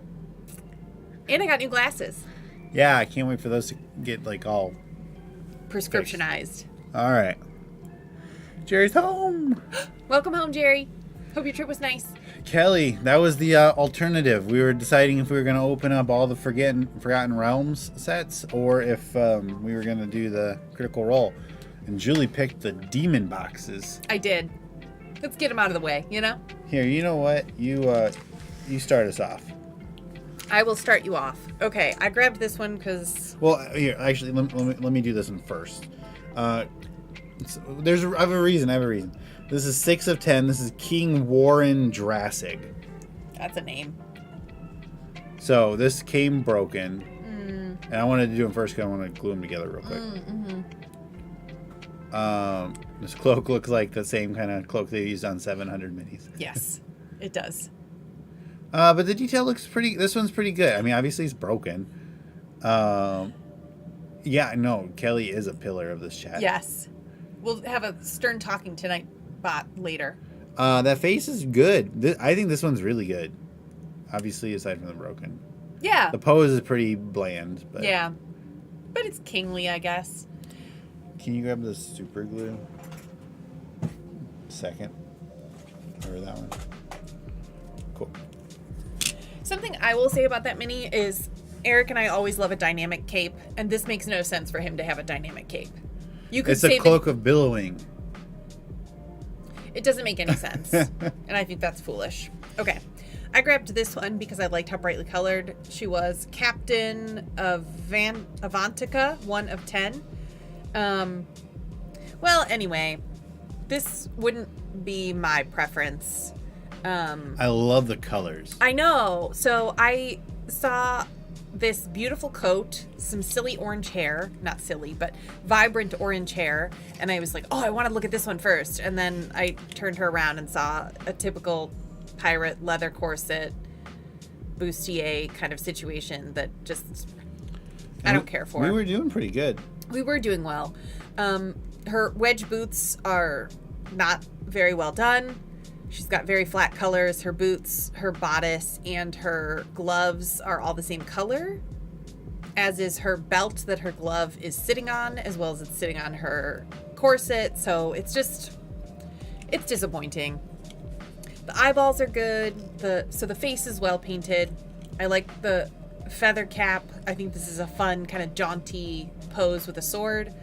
C: And I got new glasses.
A: Yeah, I can't wait for those to get like all
C: Prescriptionized.
A: All right. Jerry's home.
C: Welcome home, Jerry. Hope your trip was nice.
A: Kelly, that was the alternative. We were deciding if we were going to open up all the Forgotten Realms sets or if we were going to do the Critical Role. And Julie picked the demon boxes.
C: I did. Let's get them out of the way, you know?
A: Here, you know what? You start us off.
C: I will start you off. Okay, I grabbed this one because...
A: Well, here, actually, let me do this one first. I have a reason. This is 6 of 10. This is King Warren Drassig.
C: That's a name.
A: So this came broken. And I wanted to do them first because I want to glue them together real quick. This cloak looks like the same kind of cloak they used on 700 minis.
C: Yes, it does.
A: But the detail looks pretty... This one's pretty good. I mean, obviously it's broken. Yeah, no, Kelly is a pillar of this chat.
C: Yes. We'll have a Stern Talking Tonight bot later.
A: That face is good. I think this one's really good. Obviously, aside from the broken.
C: Yeah.
A: The pose is pretty bland. But
C: Yeah. But it's kingly, I guess.
A: Can you grab the super glue? Second. Or that one. Cool.
C: Something I will say about that mini is Eric and I always love a dynamic cape, and this makes no sense for him to have a dynamic cape. You could
A: It's a cloak of billowing.
C: It doesn't make any sense, and I think that's foolish. Okay, I grabbed this one because I liked how brightly colored she was. Captain of Avantika, 1 of 10. Well, anyway, this wouldn't be my preference.
A: I love the colors.
C: I know. So I saw this beautiful coat, some silly orange hair, not silly, but vibrant orange hair. And I was like, oh, I want to look at this one first. And then I turned her around and saw a typical pirate leather corset, bustier kind of situation that just, I don't care for.
A: We were doing pretty good.
C: We were doing well. Her wedge boots are not very well done. She's got very flat colors. Her boots, her bodice, and her gloves are all the same color, as is her belt that her glove is sitting on, as well as it's sitting on her corset. So it's disappointing. The eyeballs are good. So the face is well painted. I like the feather cap. I think this is a fun kind of jaunty pose with a sword.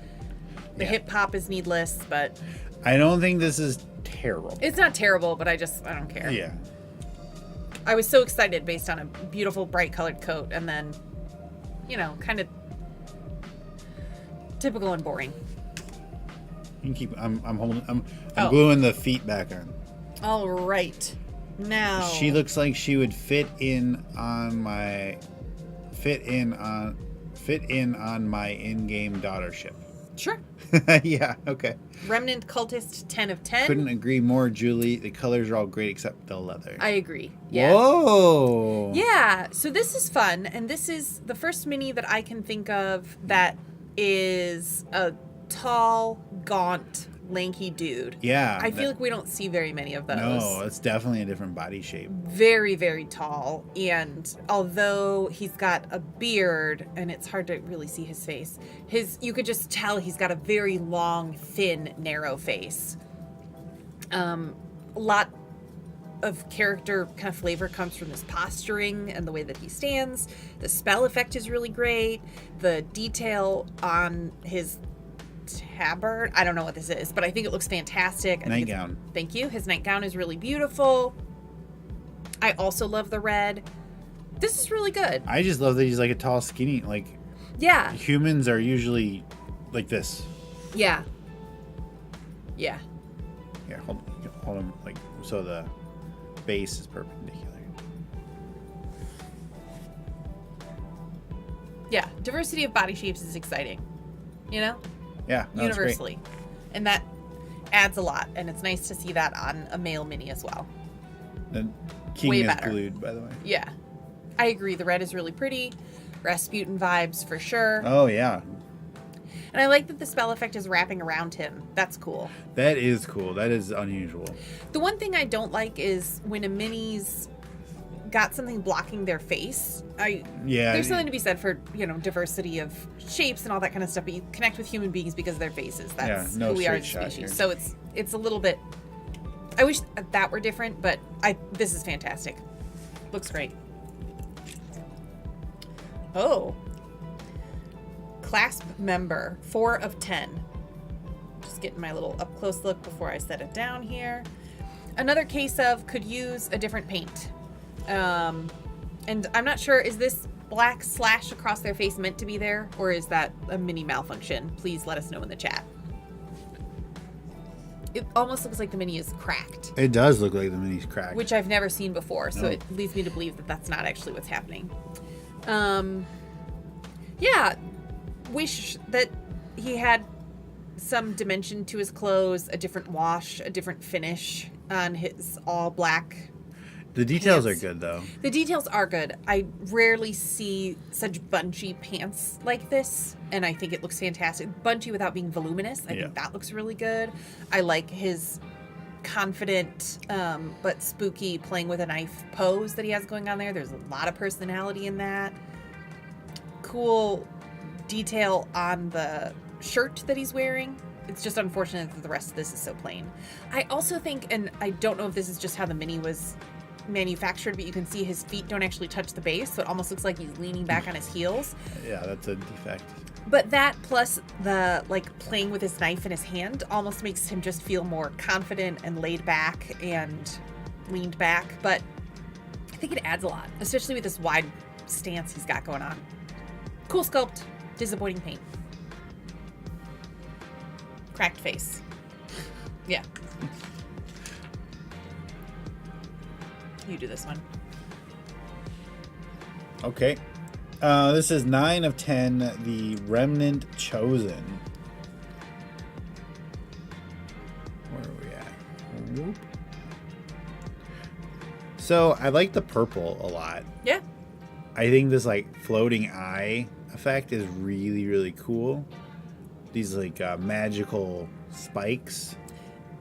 C: The hip hop is needless, but
A: I don't think this is terrible.
C: it's not terrible, but I don't care.
A: Yeah.
C: I was so excited based on a beautiful bright colored coat, and then, kind of typical and boring.
A: You can keep. I'm gluing the feet back on.
C: All right. Now
A: She looks like she would fit in on my in-game daughtership.
C: Sure.
A: Yeah, okay.
C: Remnant Cultist 10 of 10.
A: Couldn't agree more, Julie. The colors are all great except the leather.
C: I agree. Yeah.
A: Whoa.
C: Yeah, so this is fun, and this is the first mini that I can think of that is a tall, gaunt lanky dude.
A: Yeah.
C: I feel like we don't see very many of those.
A: No, it's definitely a different body shape.
C: Very, very tall. And although he's got a beard and it's hard to really see his face, you could just tell he's got a very long, thin, narrow face. A lot of character kind of flavor comes from his posturing and the way that he stands. The spell effect is really great. The detail on his tabard, I don't know what this is, but I think it looks fantastic.
A: Nightgown.
C: Thank you. His nightgown is really beautiful. I also love the red. This is really good.
A: I just love that he's like a tall, skinny, like
C: Yeah.
A: humans are usually like this.
C: Yeah. Yeah.
A: Here, hold him like so the base is perpendicular.
C: Yeah. Diversity of body shapes is exciting. You know?
A: Yeah, no, it's great.
C: Universally. And that adds a lot. And it's nice to see that on a male mini as well.
A: The king
C: Way
A: is
C: better.
A: glued, by the way.
C: Yeah. I agree. The red is really pretty. Rasputin vibes for sure.
A: Oh yeah,
C: And I like that the spell effect is wrapping around him. That's cool.
A: that is cool. That is unusual.
C: The one thing I don't like is when a mini's got something blocking their face.
A: Yeah,
C: There's something to be said for, diversity of shapes and all that kind of stuff, but you connect with human beings because of their faces. That's
A: no
C: who we are as a
A: straight shot
C: species.
A: here.
C: So it's a little bit... I wish that were different, but this is fantastic. Looks great. Oh. Clasp member, 4 of 10. Just getting my little up close look before I set it down here. Another case of could use a different paint. And I'm not sure, is this black slash across their face meant to be there, or is that a mini malfunction? Please let us know in the chat. It almost looks like the mini is cracked,
A: It does look like the mini's cracked.
C: which I've never seen before, so
A: No.
C: it leads me to believe that that's not actually what's happening. Yeah, wish that he had some dimension to his clothes, a different wash, a different finish on his all black.
A: The details
C: pants.
A: are good though.
C: The details are good. I rarely see such bunchy pants like this, and I think it looks fantastic. Bunchy without being voluminous. I
A: Yeah.
C: think that looks really good. I like his confident but spooky playing with a knife pose that he has going on there. There's a lot of personality in that. Cool detail on the shirt that he's wearing. It's just unfortunate that the rest of this is so plain. I also think, and I don't know if this is just how the mini was manufactured, but you can see his feet don't actually touch the base, so it almost looks like he's leaning back on his heels.
A: Yeah, that's a defect.
C: But that plus the playing with his knife in his hand almost makes him just feel more confident and laid back and leaned back. But I think it adds a lot, especially with this wide stance he's got going on. Cool sculpt, disappointing paint. Cracked face. Yeah. You do this one.
A: Okay. This is 9 of 10, the Remnant Chosen. Where are we at? Whoop. So, I like the purple a lot.
C: Yeah.
A: I think this, floating eye effect is really, really cool. These, magical spikes.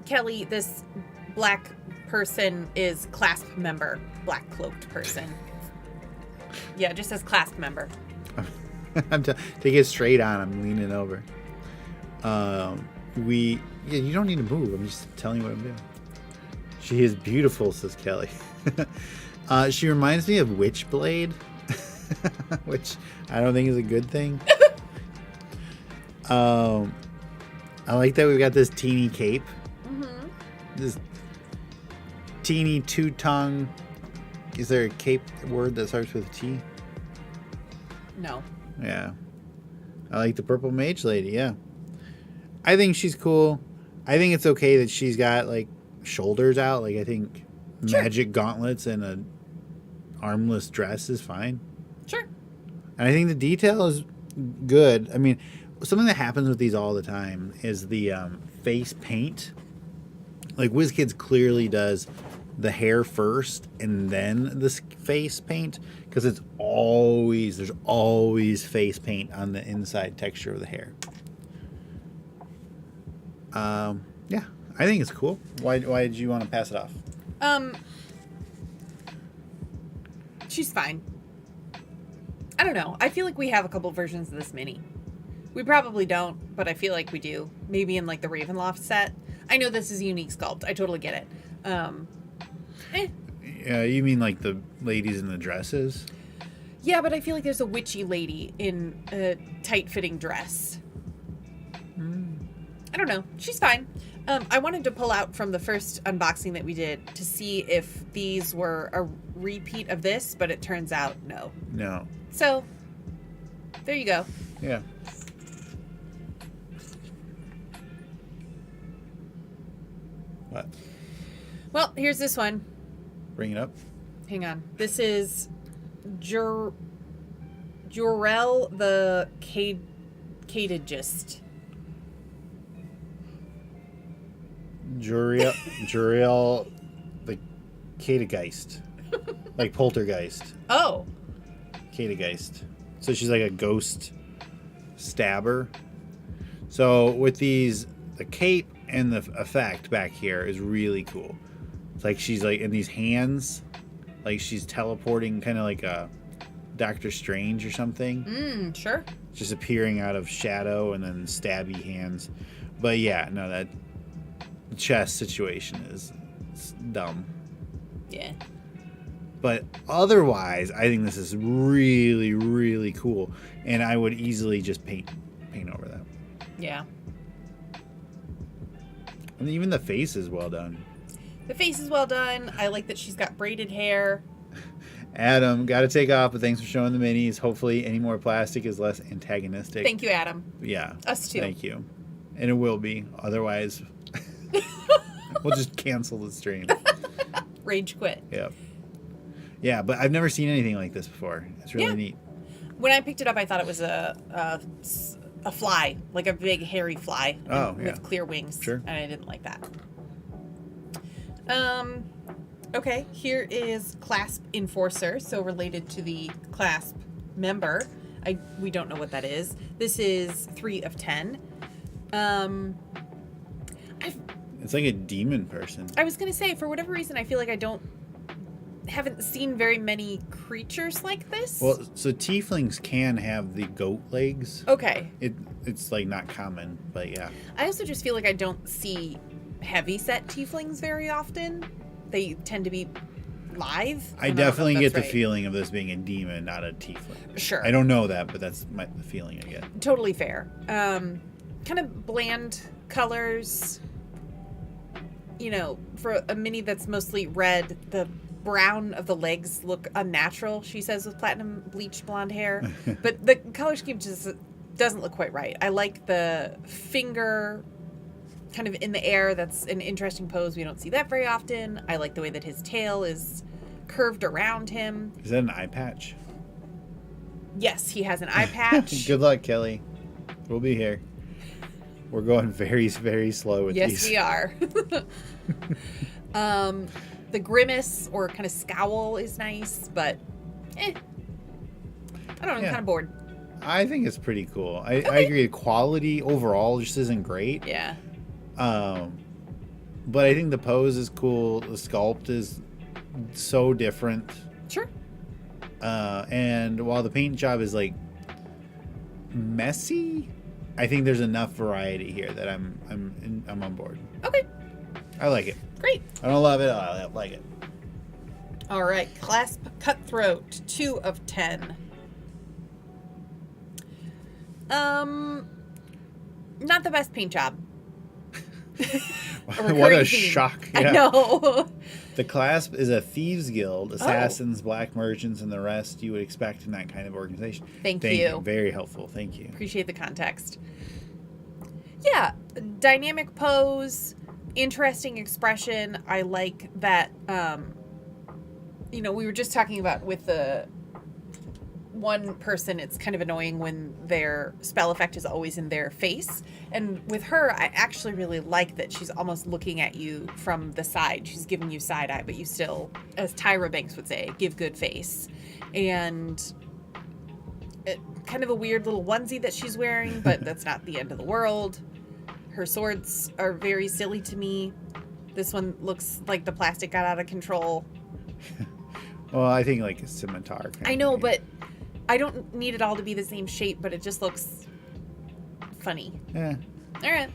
C: Kelly, this black person is clasp member. Black cloaked person. Yeah, it just says clasp member.
A: To get straight on, I'm leaning over. You don't need to move. I'm just telling you what I'm doing. She is beautiful, says Kelly. She reminds me of Witchblade, which I don't think is a good thing. I like that we've got this teeny cape.
C: Mm-hmm.
A: This teeny two-tongue. Is there a cape word that starts with a T?
C: No.
A: Yeah. I like the purple mage lady, yeah. I think she's cool. I think it's okay that she's got, shoulders out. I think
C: Sure.
A: magic gauntlets and a armless dress is fine.
C: Sure.
A: And I think the detail is good. I mean, something that happens with these all the time is the face paint. WizKids clearly does the hair first and then the face paint, because there's always face paint on the inside texture of the hair. Yeah, I think it's cool. Why did you want to pass it off?
C: She's fine. I don't know. I feel like we have a couple versions of this mini. We probably don't, but I feel like we do. Maybe in like the Ravenloft set. I know this is a unique sculpt. I totally get it.
A: Yeah, you mean like the ladies in the dresses?
C: Yeah, but I feel like there's a witchy lady in a tight-fitting dress. I don't know. She's fine. I wanted to pull out from the first unboxing that we did to see if these were a repeat of this, but it turns out no.
A: No.
C: So, there you go.
A: Yeah. What?
C: Well, here's this one.
A: Bring it up.
C: Hang on. This is Jurel the Cadagist.
A: Juriel the Cadegeist. Like poltergeist.
C: Oh.
A: Cadegeist. So she's like a ghost stabber. So with these, the cape and the effect back here is really cool. It's like she's like in these hands, like she's teleporting, kind of like a Doctor Strange or something.
C: Sure.
A: Just appearing out of shadow and then stabby hands. But yeah, no, that chest situation is dumb.
C: Yeah.
A: But otherwise, I think this is really, really cool, and I would easily just paint over that.
C: Yeah.
A: And even the face is well done.
C: The face is well done. I like that she's got braided hair.
A: Adam, got to take off, but thanks for showing the minis. Hopefully, any more plastic is less antagonistic.
C: Thank you, Adam.
A: Yeah.
C: Us too.
A: Thank you. And it will be. Otherwise, we'll just cancel the stream.
C: Rage quit.
A: Yep. Yeah, but I've never seen anything like this before. It's really neat.
C: When I picked it up, I thought it was a fly, like a big hairy fly with clear wings.
A: Sure.
C: And I didn't like that. Okay, here is Clasp Enforcer, so related to the Clasp member. We don't know what that is. This is 3 of 10.
A: It's like a demon person.
C: I was gonna say, for whatever reason, I feel like haven't seen very many creatures like this.
A: Well, so tieflings can have the goat legs.
C: Okay.
A: It's like not common, but yeah.
C: I also just feel like I don't see heavy set tieflings very often. They tend to be live.
A: I definitely get the feeling of this being a demon, not a tiefling.
C: Sure.
A: I don't know that, but that's the feeling I get.
C: Totally fair. Kind of bland colors. You know, for a mini that's mostly red, the brown of the legs look unnatural, she says, with platinum bleached blonde hair. But the color scheme just doesn't look quite right. I like the finger kind of in the air. That's an interesting pose. We don't see that very often. I like the way that his tail is curved around him.
A: Is that an eye patch?
C: Yes, he has an eye patch.
A: Good luck, Kelly. We'll be here. We're going very, very slow with these.
C: Yes, we are. The grimace or kind of scowl is nice, but I don't know, I'm kind of bored.
A: I think it's pretty cool. I agree. Quality overall just isn't great.
C: Yeah.
A: But I think the pose is cool. The sculpt is so different.
C: Sure.
A: And while the paint job is like messy, I think there's enough variety here that I'm on board.
C: Okay.
A: I like it.
C: Great.
A: I don't love it. I like it.
C: All right. Clasp Cutthroat, 2 of 10. Not the best paint job.
A: What a shock. Yeah.
C: I know.
A: The Clasp is a thieves guild, assassins, black merchants, and the rest you would expect in that kind of organization.
C: Thank you.
A: Very helpful. Thank you.
C: Appreciate the context. Yeah. Dynamic pose, interesting expression. I like that, we were just talking about with the one person, it's kind of annoying when their spell effect is always in their face. And with her, I actually really like that she's almost looking at you from the side. She's giving you side eye, but you still, as Tyra Banks would say, give good face. And kind of a weird little onesie that she's wearing, but that's not the end of the world. Her swords are very silly to me. This one looks like the plastic got out of control.
A: Well, I think like a scimitar.
C: I know, but I don't need it all to be the same shape, but it just looks funny.
A: Yeah.
C: All right.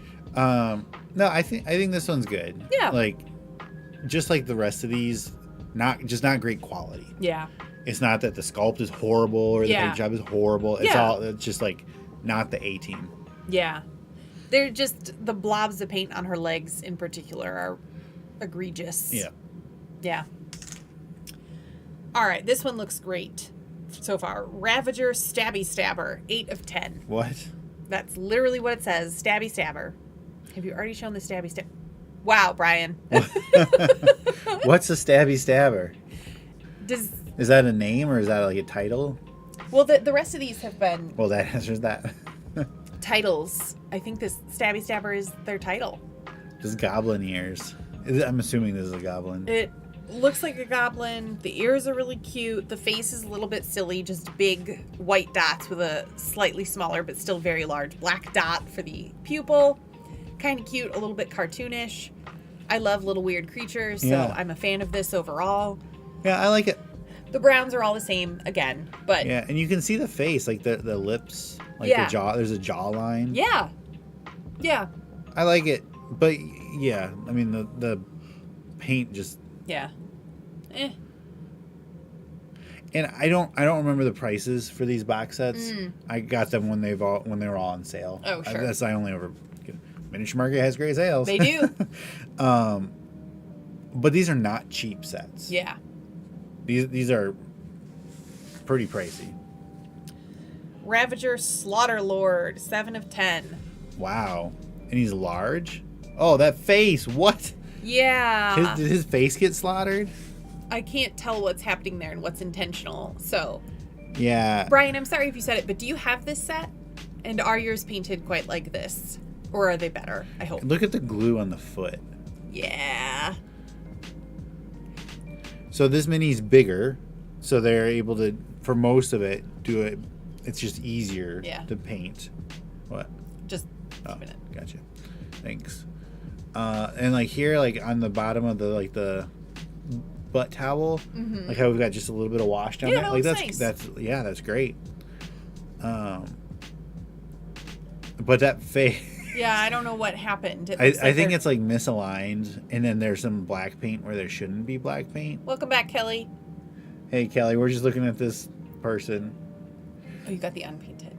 A: No, I think this one's good.
C: Yeah.
A: Like, just like the rest of these, not great quality.
C: Yeah.
A: It's not that the sculpt is horrible or the paint job is horrible. It's just like not the A team.
C: Yeah. They're just the blobs of paint on her legs in particular are egregious.
A: Yeah.
C: Yeah. All right, this one looks great so far. Ravager Stabby Stabber, 8 of 10.
A: What?
C: That's literally what it says. Stabby Stabber. Have you already shown the Stabby Stabber? Wow, Brian.
A: What's a Stabby Stabber? Is that a name or is that like a title?
C: Well, the rest of these have been
A: Well, that answers that.
C: titles. I think this Stabby Stabber is their title.
A: Just goblin ears. I'm assuming this is a goblin.
C: It looks like a goblin. The ears are really cute. The face is a little bit silly, just big white dots with a slightly smaller but still very large black dot for the pupil. Kind of cute, a little bit cartoonish. I love little weird creatures, so I'm a fan of this overall.
A: Yeah, I like it.
C: The browns are all the same again, but
A: yeah, and you can see the face, like the lips, like the jaw. There's a jawline.
C: Yeah, yeah.
A: I like it, but yeah, I mean the paint just
C: And
A: I don't remember the prices for these box sets. I got them when they were all on sale.
C: Oh, sure.
A: That's I only ever. Miniature Market has great sales.
C: They do.
A: But these are not cheap sets.
C: Yeah.
A: These are pretty pricey.
C: Ravager Slaughter Lord, 7 of 10.
A: Wow. And he's large? Oh, that face. What?
C: Yeah.
A: Did his face get slaughtered?
C: I can't tell what's happening there and what's intentional. So,
A: Yeah.
C: Brian, I'm sorry if you said it, but do you have this set? And are yours painted quite like this? Or are they better? I hope.
A: Look at the glue on the foot.
C: Yeah.
A: So this mini's bigger, so they're able to, for most of it, do it. It's just easier to paint. What?
C: Just keeping it.
A: Gotcha. Thanks. And like here, like on the bottom of the butt towel, like how we've got just a little bit of wash down there.
C: That
A: Like
C: looks
A: that's
C: nice.
A: that's great. But that face.
C: Yeah, I don't know what happened.
A: I think it's like misaligned, and then there's some black paint where there shouldn't be black paint.
C: Welcome back, Kelly.
A: Hey, Kelly, we're just looking at this person.
C: Oh, you got the unpainted.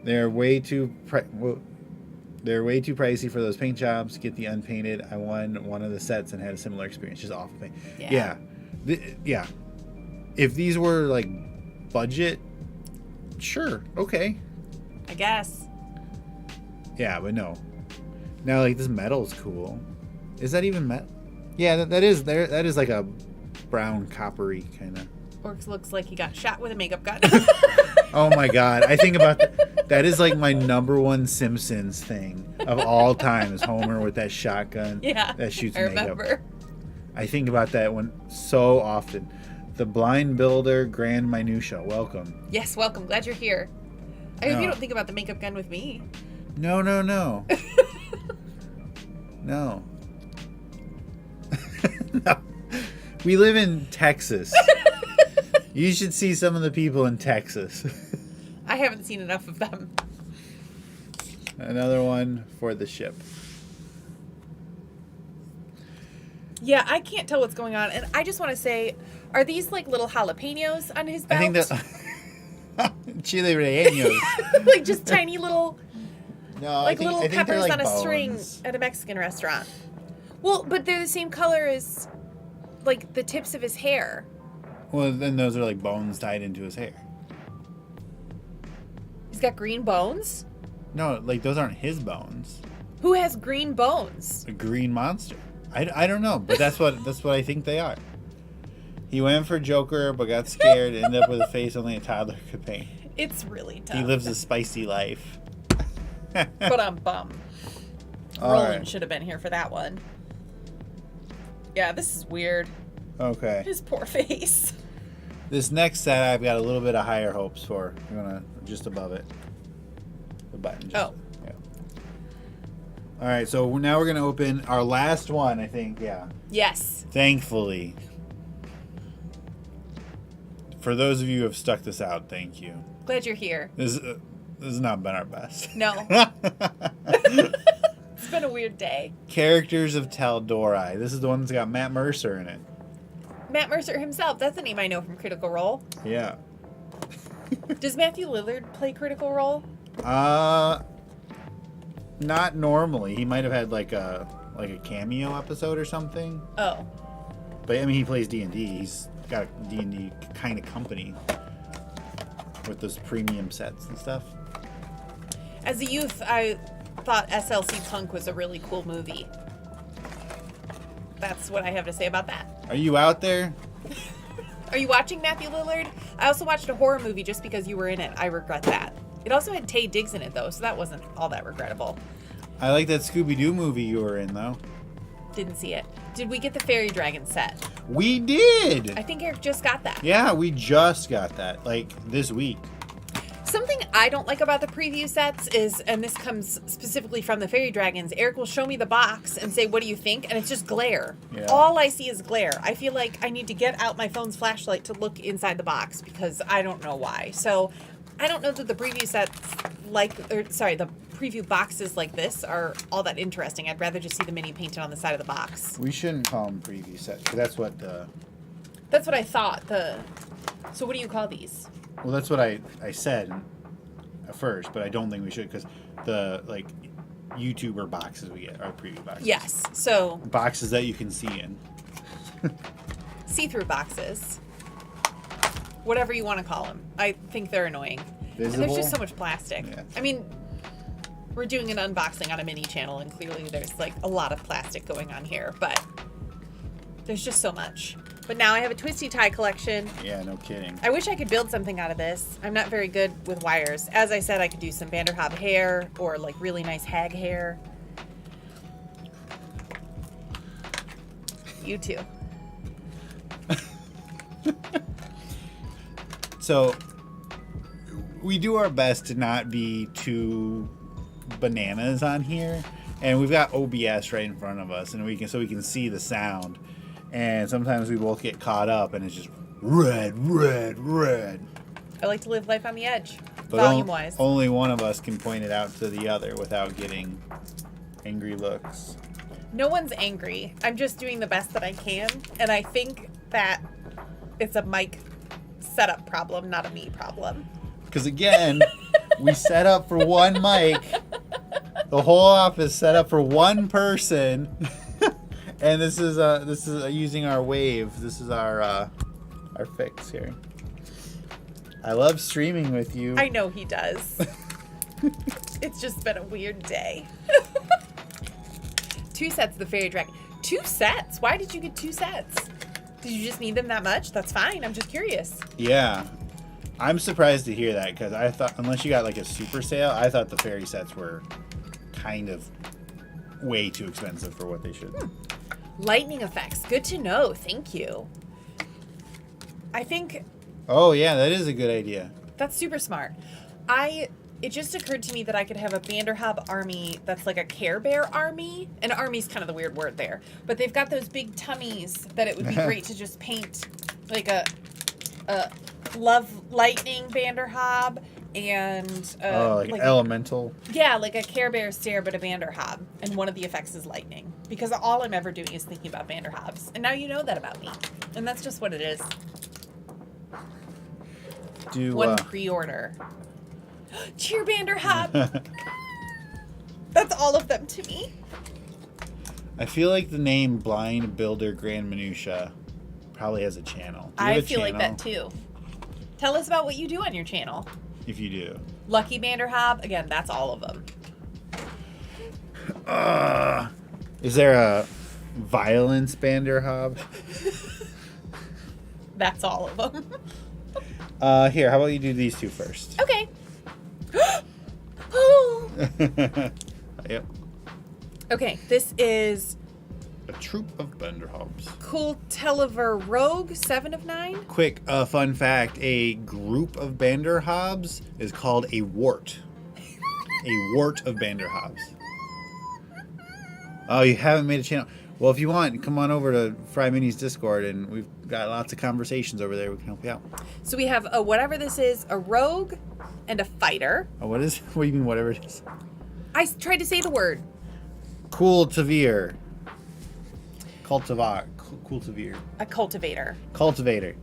A: They're way too pricey for those paint jobs. Get the unpainted. I won one of the sets and had a similar experience. Just awful paint. Yeah. If these were like budget, sure, okay.
C: I guess.
A: Yeah, but no. Now, like, this metal's cool. Is that even metal? Yeah, that is there. That is like a brown coppery kind of.
C: Orcs looks like he got shot with a makeup gun.
A: Oh my god! I think about that is like my #1 Simpsons thing of all time is Homer with that shotgun.
C: Yeah,
A: that shoots
C: I
A: makeup.
C: remember.
A: I think about that one so often. The Blind Builder Grand Minutia. Welcome.
C: Yes, welcome. Glad you're here. I hope you don't think about the makeup gun with me.
A: No. No. No. We live in Texas. You should see some of the people in Texas.
C: I haven't seen enough of them.
A: Another one for the ship.
C: Yeah, I can't tell what's going on. And I just want to say, are these like little jalapenos on his belt?
A: I think that chile rellenos.
C: Like just tiny little,
A: No,
C: like little
A: I think they're
C: peppers
A: like
C: on a string
A: bones.
C: at a Mexican restaurant. Well, but they're the same color as like the tips of his hair.
A: Well, then those are like bones tied into his hair.
C: He's got green bones?
A: No, like those aren't his bones.
C: Who has green bones?
A: A green monster. I don't know, but that's what I think they are. He went for Joker, but got scared, and ended up with a face only a toddler could paint.
C: It's really tough.
A: He lives a spicy life.
C: But I'm bummed.
A: All
C: Roland
A: right.
C: should have been here for that one. Yeah, this is weird.
A: Okay.
C: His poor face.
A: This next set, I've got a little bit of higher hopes for. You wanna just above it, the button. Just,
C: Oh.
A: Yeah. All right, so now we're going to open our last one, I think. Yeah.
C: Yes.
A: Thankfully. For those of you who have stuck this out, thank you.
C: Glad you're here.
A: This has not been our best.
C: No. It's been a weird day.
A: Characters of Tal'dorei. This is the one that's got Matt Mercer in it.
C: Matt Mercer himself. That's a name I know from Critical Role.
A: Yeah.
C: Does Matthew Lillard play Critical Role?
A: Not normally. He might have had like a cameo episode or something.
C: Oh.
A: But I mean, he plays D&D. He's got a D&D kind of company with those premium sets and stuff.
C: As a youth, I thought SLC Punk was a really cool movie. That's what I have to say about that.
A: Are you out there?
C: Are you watching Matthew Lillard? I also watched a horror movie just because you were in it. I regret that. It also had Taye Diggs in it, though, so that wasn't all that regrettable.
A: I like that Scooby-Doo movie you were in, though.
C: Didn't see it. Did we get the Fairy Dragon set?
A: We did!
C: I think Eric just got that.
A: Yeah, we just got that, like, this week.
C: Something I don't like about the preview sets is, and this comes specifically from the Fairy Dragons, Eric will show me the box and say, what do you think? And it's just glare.
A: Yeah.
C: All I see is glare. I feel like I need to get out my phone's flashlight to look inside the box because I don't know why. So I don't know that the preview sets the preview boxes like this are all that interesting. I'd rather just see the mini painted on the side of the box.
A: We shouldn't call them preview sets, because that's what
C: That's what I thought. So what do you call these?
A: well, that's what I said at first, but I don't think we should, because the, like, YouTuber boxes we get are preview boxes.
C: Yes. So
A: Boxes that you can see in.
C: see-through boxes. Whatever you want to call them. I think they're annoying.
A: Visible?
C: And there's just so much plastic.
A: Yeah.
C: I mean, we're doing an unboxing on a mini channel, and clearly there's like a lot of plastic going on here, but there's just so much. But now I have a twisty tie collection.
A: Yeah, no kidding.
C: I wish I could build something out of this. I'm not very good with wires. As I said, I could do some Vanderhob hair or like really nice hag hair. You too.
A: So, we do our best to not be too bananas on here, and we've got OBS right in front of us, and we can see the sound. And sometimes we both get caught up, and it's just red.
C: I like to live life on the edge,
A: But
C: volume-wise.
A: only one of us can point it out to the other without getting angry looks.
C: No one's angry. I'm just doing the best that I can, and I think that it's a mic setup problem, not a me problem.
A: Because again, we set up for one mic. The whole office set up for one person. And this is using our wave. This is our fix here. I love streaming with you.
C: I know he does. It's just been a weird day. 2 sets of the Fairy Dragon. 2 sets? Why did you get 2 sets? Did you just need them that much? That's fine. I'm just curious.
A: Yeah. I'm surprised to hear that, because I thought, unless you got like a super sale, I thought the fairy sets were kind of way too expensive for what they should be.
C: Lightning effects. Good to know. Thank you. I think
A: Oh yeah, that is a good idea.
C: that's super smart. It just occurred to me that I could have a Vanderhob army that's like a Care Bear army. And army's kind of the weird word there. But they've got those big tummies that it would be great to just paint like a Love Lightning Vanderhob and
A: like elemental.
C: Yeah, like a Care Bear stare, but a Vanderhob. And one of the effects is lightning. Because all I'm ever doing is thinking about Vanderhobs. And now you know that about me. And that's just what it is. One pre-order. Cheer Vanderhob! That's all of them to me.
A: I feel like the name Blind Builder Grand Minutia probably has a channel. Do you have
C: I
A: a
C: feel like that
A: channel?
C: too. Tell us about what you do on your channel.
A: If you do.
C: Lucky Vanderhob, again, that's all of them.
A: Is there a Violence Banderhob?
C: That's all of them.
A: Here, how about you do these 2 first?
C: Okay. Oh.
A: Yep.
C: Okay, this is
A: A troop of Banderhobs.
C: Cool Telever Rogue, 7 of 9.
A: Quick fun fact, a group of Banderhobs is called a wart. A wart of Banderhobs. Oh, you haven't made a channel. Well, if you want, come on over to FryMinis Discord, and we've got lots of conversations over there. We can help you out.
C: So we have a whatever this is, a rogue, and a fighter.
A: Oh, what is? What do you mean, whatever it is?
C: I tried to say the word.
A: Cultivar. Cultivar.
C: A cultivator.
A: Cultivator.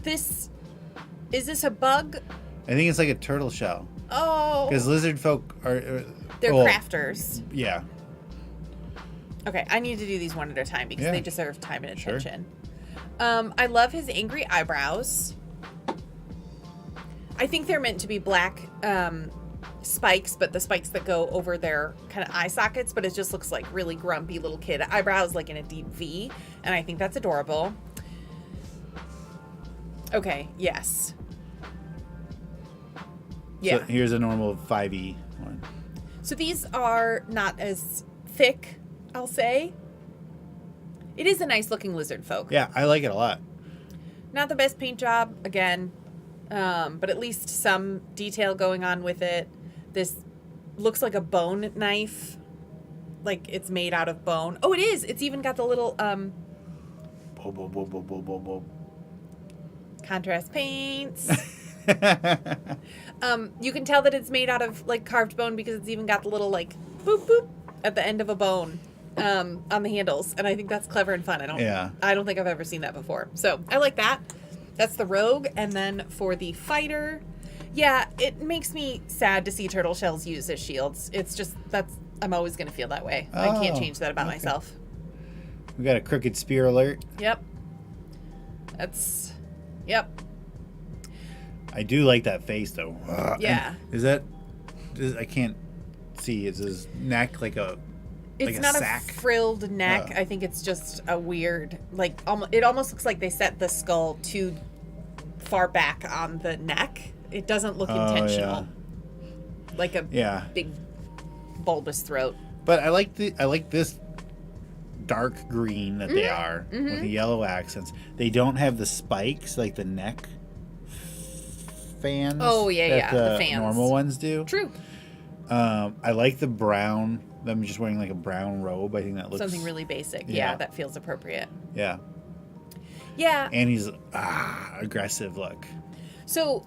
C: Is this a bug?
A: I think it's like a turtle shell.
C: Oh.
A: Because lizard folk are.
C: They're
A: well,
C: crafters.
A: Yeah.
C: Okay, I need to do these one at a time because
A: Yeah.
C: they deserve time and
A: Sure.
C: attention. I love his angry eyebrows. I think they're meant to be black spikes, but the spikes that go over their kind of eye sockets, but it just looks like really grumpy little kid eyebrows, like in a deep V, and I think that's adorable. Okay, yes. Yeah.
A: So here's a normal 5e one.
C: So these are not as thick, I'll say. It is a nice looking lizard folk.
A: Yeah, I like it a lot.
C: Not the best paint job, again, but at least some detail going on with it. This looks like a bone knife, like it's made out of bone. Oh, it is. It's even got the little contrast paints. You can tell that it's made out of like carved bone because it's even got the little like boop boop at the end of a bone on the handles, and I think that's clever and fun. I don't think I've ever seen that before, so I like that. That's the rogue. And then for the fighter, yeah, it makes me sad to see turtle shells used as shields. It's just I'm always going to feel that way. I can't change that about myself.
A: We got a crooked spear alert.
C: Yep.
A: I do like that face though.
C: Yeah.
A: I can't see. Is his neck like a
C: It's
A: like
C: not
A: a sack?
C: a frilled neck. I think it's just a weird, like, it almost looks like they set the skull too far back on the neck. It doesn't look intentional.
A: Yeah.
C: Like a big bulbous throat.
A: But I like this dark green that they are with the yellow accents. They don't have the spikes like the neck fans.
C: Oh yeah,
A: that
C: the fans.
A: Normal ones do.
C: True.
A: I like the brown. Them just wearing like a brown robe. I think that looks
C: Something really basic.
A: Yeah.
C: Yeah, that feels appropriate.
A: Yeah.
C: Yeah.
A: And he's aggressive look.
C: So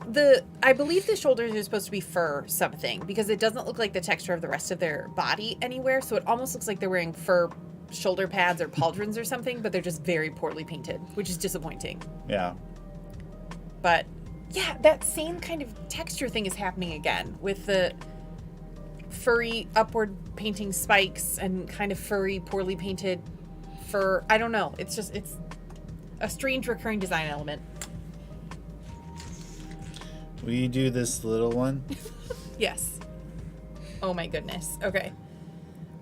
C: I believe the shoulders are supposed to be fur something because it doesn't look like the texture of the rest of their body anywhere. So it almost looks like they're wearing fur shoulder pads or pauldrons or something, but they're just very poorly painted, which is disappointing.
A: Yeah.
C: But yeah, that same kind of texture thing is happening again with the furry upward painting spikes and kind of furry, poorly painted fur. I don't know. It's a strange recurring design element.
A: Will you do this little one?
C: Yes. Oh my goodness. Okay.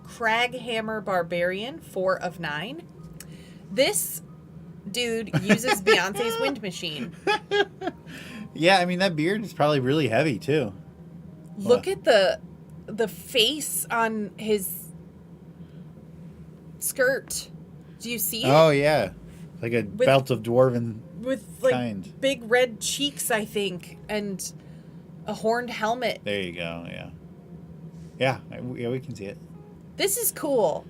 C: Craghammer Barbarian, 4 of 9. This dude uses Beyonce's wind machine.
A: Yeah, I mean that beard is probably really heavy too.
C: Look at the face on his skirt. Do you see it?
A: Oh yeah, like a belt of dwarven
C: with like
A: kind.
C: big red cheeks, I think, and a horned helmet.
A: There you go. Yeah, we can see it.
C: This is cool.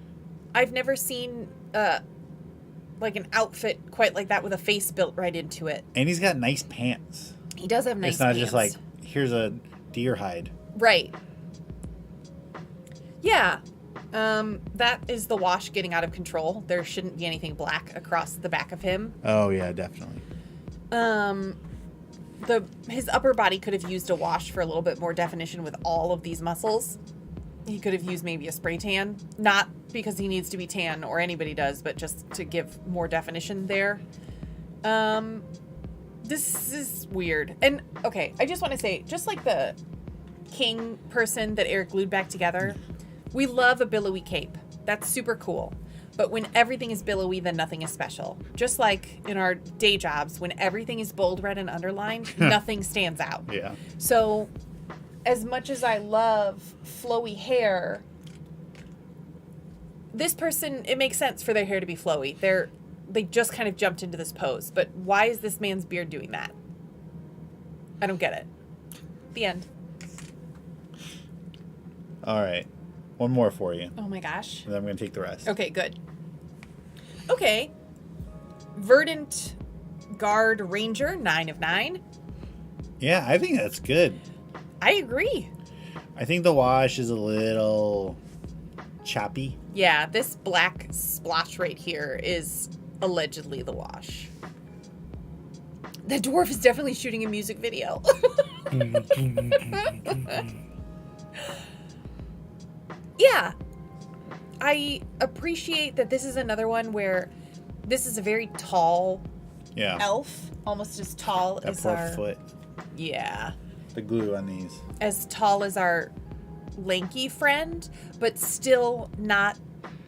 C: I've never seen like an outfit quite like that with a face built right into it.
A: And he's got nice pants.
C: He does have nice pants.
A: It's not just like, here's a deer hide.
C: Right. Yeah. That is the wash getting out of control. There shouldn't be anything black across the back of him.
A: Oh yeah, definitely.
C: His upper body could have used a wash for a little bit more definition with all of these muscles. He could have used maybe a spray tan. Not because he needs to be tan or anybody does, but just to give more definition there. This is weird. And, okay, I just want to say, just like the king person that Eric glued back together, we love a billowy cape. That's super cool. But when everything is billowy, then nothing is special. Just like in our day jobs, when everything is bold, red, and underlined, nothing stands out.
A: Yeah.
C: So, as much as I love flowy hair, this person, it makes sense for their hair to be flowy. They just kind of jumped into this pose. But why is this man's beard doing that? I don't get it. The end.
A: All right. One more for you.
C: Oh my gosh.
A: And then I'm going to take the rest.
C: Okay, good. Okay. Verdant Guard Ranger, 9 of 9.
A: Yeah, I think that's good.
C: I agree.
A: I think the wash is a little choppy.
C: Yeah, this black splotch right here is allegedly the wash. The dwarf is definitely shooting a music video. Yeah. I appreciate that this is another one where this is a very tall elf. Almost as tall
A: That
C: as
A: poor
C: our...
A: foot.
C: Yeah.
A: The glue on these.
C: As tall as our lanky friend, but still not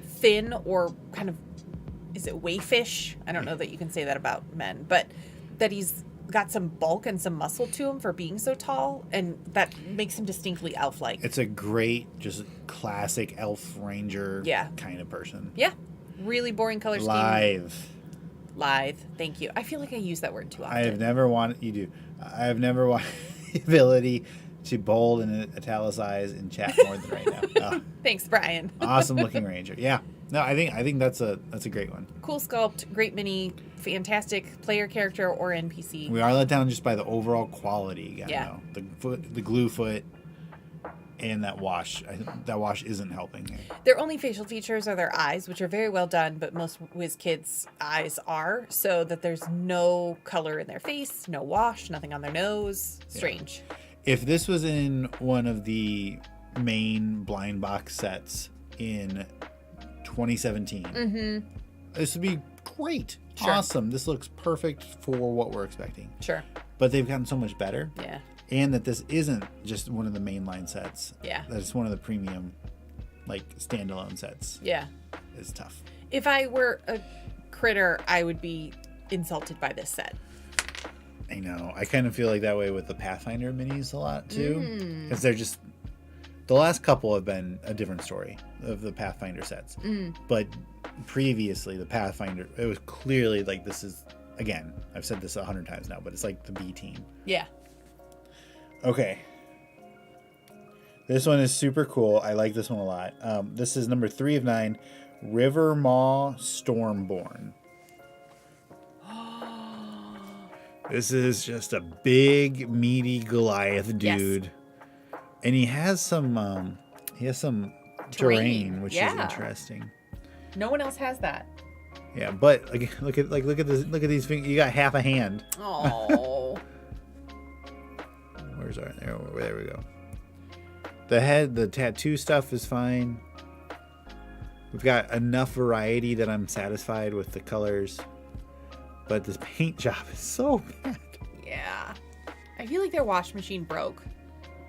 C: thin or kind of, is it waifish? I don't know that you can say that about men, but that he's got some bulk and some muscle to him for being so tall, and that makes him distinctly elf-like.
A: It's a great, just classic elf ranger kind of person.
C: Yeah. Really boring color scheme.
A: Lithe.
C: Thank you. I feel like I use that word too often.
A: I have never wanted, you do. I have never wanted the ability to bold and italicize in chat more than right now.
C: Thanks, Brian.
A: Awesome looking ranger. Yeah. No, I think that's a great one.
C: Cool sculpt, great mini, fantastic player character or NPC.
A: We are let down just by the overall quality again.
C: Yeah.
A: Though. The glue foot, and that wash. That wash isn't helping here.
C: Their only facial features are their eyes, which are very well done, but most WizKids' eyes are, so that there's no color in their face, no wash, nothing on their nose. Strange.
A: Yeah. If this was in one of the main blind box sets in 2017, this would be great.
C: Sure.
A: Awesome. This looks perfect for what we're expecting.
C: Sure.
A: But they've gotten so much better.
C: Yeah.
A: And that this isn't just one of the mainline sets.
C: Yeah.
A: That it's one of the premium, like, standalone sets.
C: Yeah.
A: It's tough.
C: If I were a critter, I would be insulted by this set.
A: I know. I kind of feel like that way with the Pathfinder minis a lot, too. Because they're just... The last couple have been a different story of the Pathfinder sets. But previously, the Pathfinder, it was clearly like this is... Again, I've said this 100 times now, but it's like the B team.
C: Yeah.
A: Okay. This one is super cool. I like this one a lot. This is number 3 of 9, River Maw Stormborn. This is just a big, meaty Goliath dude. Yes. And he has some terrain, which is interesting.
C: No one else has that.
A: Yeah, but look at these fingers. You got half a hand.
C: Oh.
A: Where's our there we go. The head, the tattoo stuff is fine. We've got enough variety that I'm satisfied with the colors. But this paint job is so bad.
C: Yeah. I feel like their wash machine broke.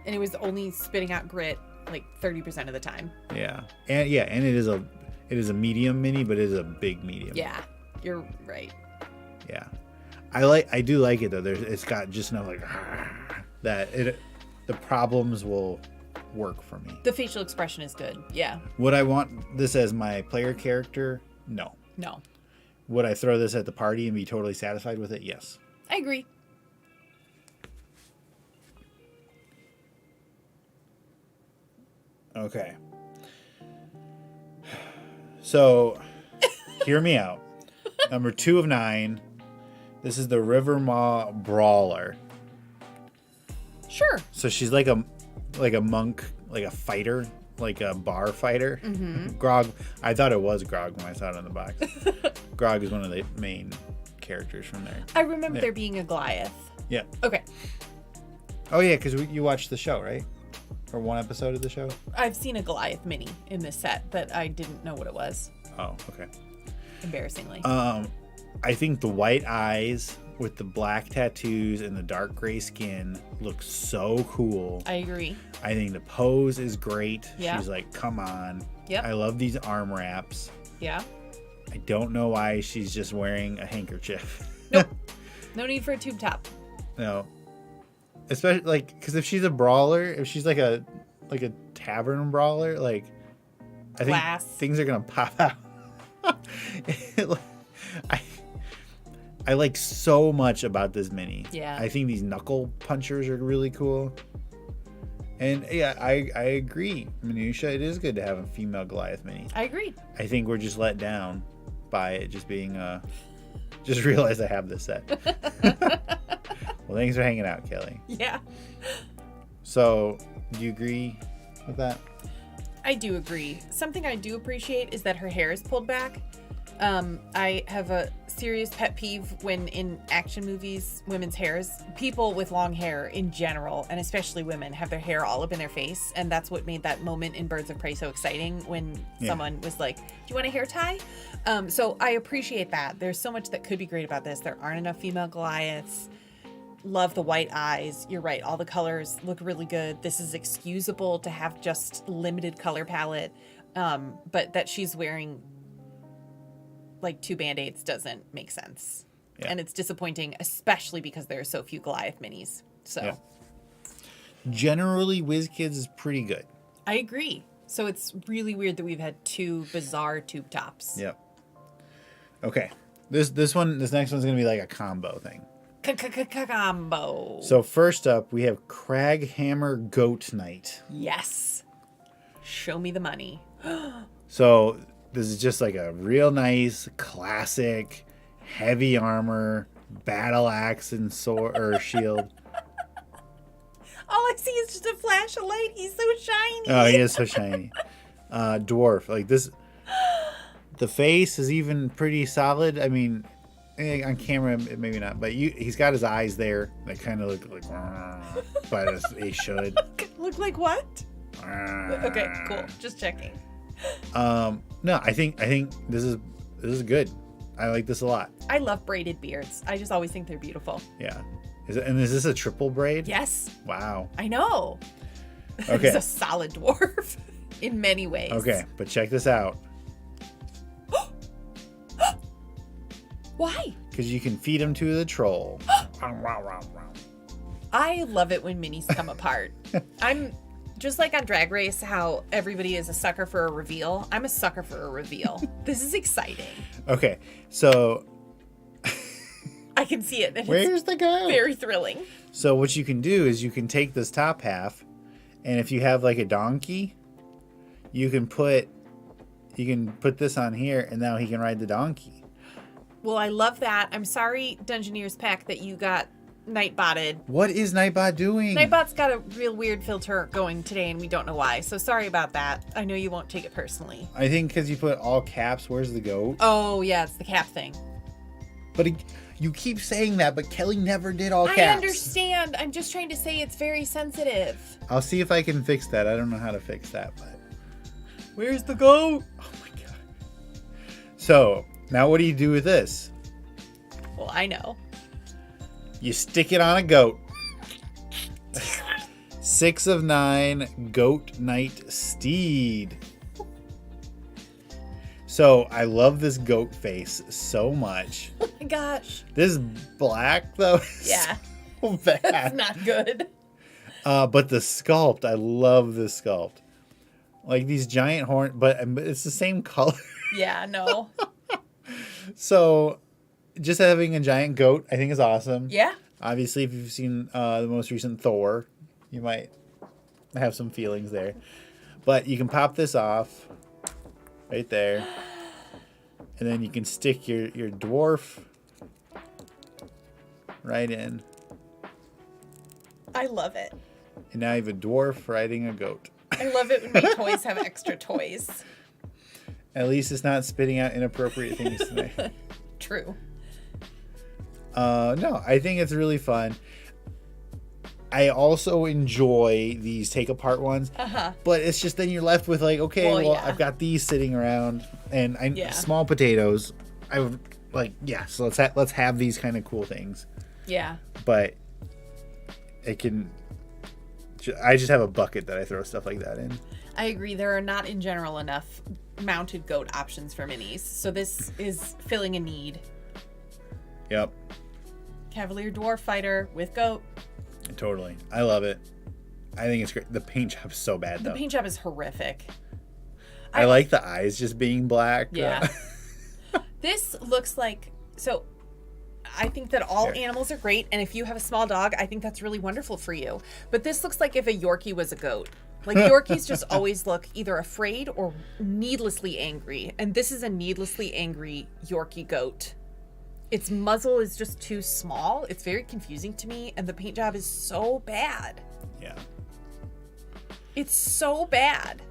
C: And it was only spitting out grit like 30% of the time.
A: Yeah. And it is a medium mini, but it is a big medium.
C: Yeah. You're right.
A: Yeah. I do like it though. It's got just enough like the problems will work for me.
C: The facial expression is good. Yeah.
A: Would I want this as my player character? No. Would I throw this at the party and be totally satisfied with it? Yes.
C: I agree.
A: Okay. So, hear me out. Number 2 of 9. This is the River Maw Brawler.
C: Sure.
A: So she's like a monk, like a fighter, like a bar fighter. Grog. I thought it was Grog when I saw it on the box. Grog is one of the main characters from there.
C: I remember there being a Goliath.
A: Yeah.
C: Okay.
A: Oh yeah, because you watched the show, right? Or one episode of the show?
C: I've seen a Goliath mini in this set, but I didn't know what it was.
A: Oh, okay.
C: Embarrassingly.
A: I think the white eyes with the black tattoos and the dark gray skin looks so cool.
C: I agree.
A: I think the pose is great.
C: Yeah.
A: She's like, come on.
C: Yep.
A: I love these arm wraps.
C: Yeah.
A: I don't know why she's just wearing a handkerchief.
C: Nope. No need for a tube top.
A: No. Especially like, because if she's a brawler, if she's like a tavern brawler, like I think things are gonna pop out. I like so much about this mini.
C: Yeah.
A: I think these knuckle punchers are really cool. And yeah, I agree. Minutia, it is good to have a female Goliath mini.
C: I agree.
A: I think we're just let down by it just being just realized I have this set. Well, thanks for hanging out, Kelly.
C: Yeah.
A: So, do you agree with that?
C: I do agree. Something I do appreciate is that her hair is pulled back. I have a serious pet peeve when in action movies, women's hairs, people with long hair in general, and especially women, have their hair all up in their face. And that's what made that moment in Birds of Prey so exciting when someone was like, do you want a hair tie? So I appreciate that. There's so much that could be great about this. There aren't enough female Goliaths. Love the white eyes. You're right. All the colors look really good. This is excusable to have just limited color palette. But that she's wearing like 2 Band-Aids doesn't make sense. Yeah. And it's disappointing, especially because there are so few Goliath minis. So
A: generally, WizKids is pretty good.
C: I agree. So it's really weird that we've had 2 bizarre tube tops.
A: Yep. Okay. This next one's gonna be like a combo thing.
C: Combo.
A: So first up, we have Craghammer Goat Knight.
C: Yes. Show me the money.
A: So this is just like a real nice, classic, heavy armor, battle axe and sword or shield.
C: All I see is just a flash of light. He's so shiny.
A: Oh, he is so shiny. Dwarf. Like this. The face is even pretty solid. I mean, on camera, maybe not, but he's got his eyes there that kind of look like, but he should.
C: Look like what? Okay, cool. Just checking.
A: No, I think this is good. I like this a lot.
C: I love braided beards. I just always think they're beautiful.
A: Yeah. Is this a triple braid?
C: Yes.
A: Wow.
C: I know.
A: Okay.
C: He's a solid dwarf in many ways.
A: Okay, but check this out.
C: Why?
A: Because you can feed him to the troll.
C: I love it when minis come apart. I'm just like on Drag Race, how everybody is a sucker for a reveal. I'm a sucker for a reveal. This is exciting.
A: Okay, so
C: I can see it. And
A: where's the goat?
C: Very thrilling.
A: So what you can do is you can take this top half, and if you have like a donkey, you can put this on here, and now he can ride the donkey.
C: Well, I love that. I'm sorry, Dungeoneers Pack, that you got Nightbotted.
A: What is Nightbot doing?
C: Nightbot's got a real weird filter going today, and we don't know why. So sorry about that. I know you won't take it personally.
A: I think because you put all caps, where's the goat?
C: Oh, yeah, it's the cap thing.
A: But you keep saying that, but Kelly never did all caps.
C: I understand. I'm just trying to say it's very sensitive.
A: I'll see if I can fix that. I don't know how to fix that, but where's the goat? Oh my god. So now what do you do with this?
C: Well, I know.
A: You stick it on a goat. 6 of 9 Goat Knight Steed. So I love this goat face so much.
C: Oh my gosh.
A: This black though is
C: yeah.
A: so bad.
C: That's not good.
A: But the sculpt, I love this sculpt. Like these giant horns, but it's the same color.
C: Yeah, no.
A: So just having a giant goat, I think is awesome.
C: Yeah.
A: Obviously, if you've seen the most recent Thor, you might have some feelings there. But you can pop this off right there. And then you can stick your dwarf right in.
C: I love it.
A: And now you have a dwarf riding a goat.
C: I love it when my toys have extra toys.
A: At least it's not spitting out inappropriate things today.
C: True.
A: No, I think it's really fun. I also enjoy these take apart ones, but it's just then you're left with like, okay, well yeah. I've got these sitting around, and small potatoes. I would like, yeah. So let's have these kind of cool things.
C: Yeah.
A: But it can. I just have a bucket that I throw stuff like that in.
C: I agree. There are not in general enough mounted goat options for minis, so this is filling a need.
A: Yep.
C: Cavalier Dwarf Fighter with goat.
A: Totally. I love it. I think it's great. The paint job is so bad, though.
C: The paint job is horrific.
A: I like the eyes just being black.
C: Yeah. This looks like... So, I think that all animals are great, and if you have a small dog, I think that's really wonderful for you. But this looks like if a Yorkie was a goat. Like, Yorkies just always look either afraid or needlessly angry, and this is a needlessly angry Yorkie goat. Its muzzle is just too small. It's very confusing to me, and the paint job is so bad.
A: Yeah.
C: It's so bad.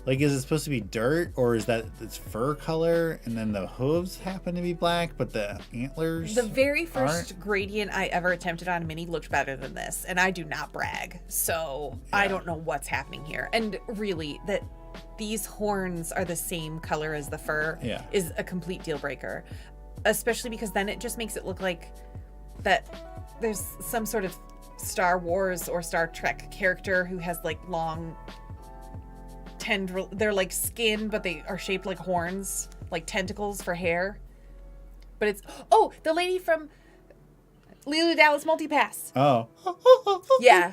A: Like, is it supposed to be dirt, or is that its fur color, and then the hooves happen to be black, but the antlers
C: The very first
A: aren't?
C: gradient I ever attempted on a mini looked better than this, and I do not brag. So I don't know what's happening here. And really, that these horns are the same color as the fur is a complete deal breaker. Especially because then it just makes it look like that there's some sort of Star Wars or Star Trek character who has like long tendril. They're like skin, but they are shaped like horns, like tentacles for hair. But it's the lady from Lulu Dallas Multipass.
A: Oh.
C: Yeah,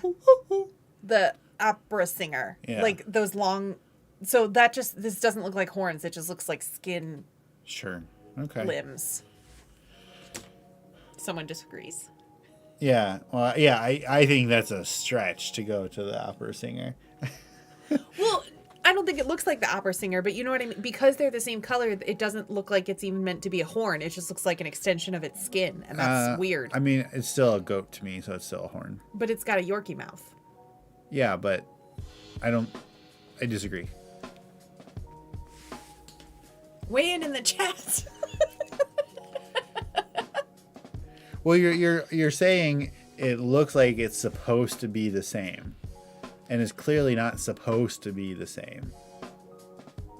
C: the opera singer.
A: Yeah.
C: Like those long. So this doesn't look like horns. It just looks like skin.
A: Sure. Okay.
C: Limbs. Someone disagrees.
A: Yeah. Well, yeah, I think that's a stretch to go to the opera singer.
C: Well, I don't think it looks like the opera singer, but you know what I mean? Because they're the same color, it doesn't look like it's even meant to be a horn. It just looks like an extension of its skin, and that's weird.
A: I mean, it's still a goat to me, so it's still a horn.
C: But it's got a Yorkie mouth.
A: Yeah, but I disagree.
C: Weigh in the chat.
A: Well, you're saying it looks like it's supposed to be the same, and it's clearly not supposed to be the same.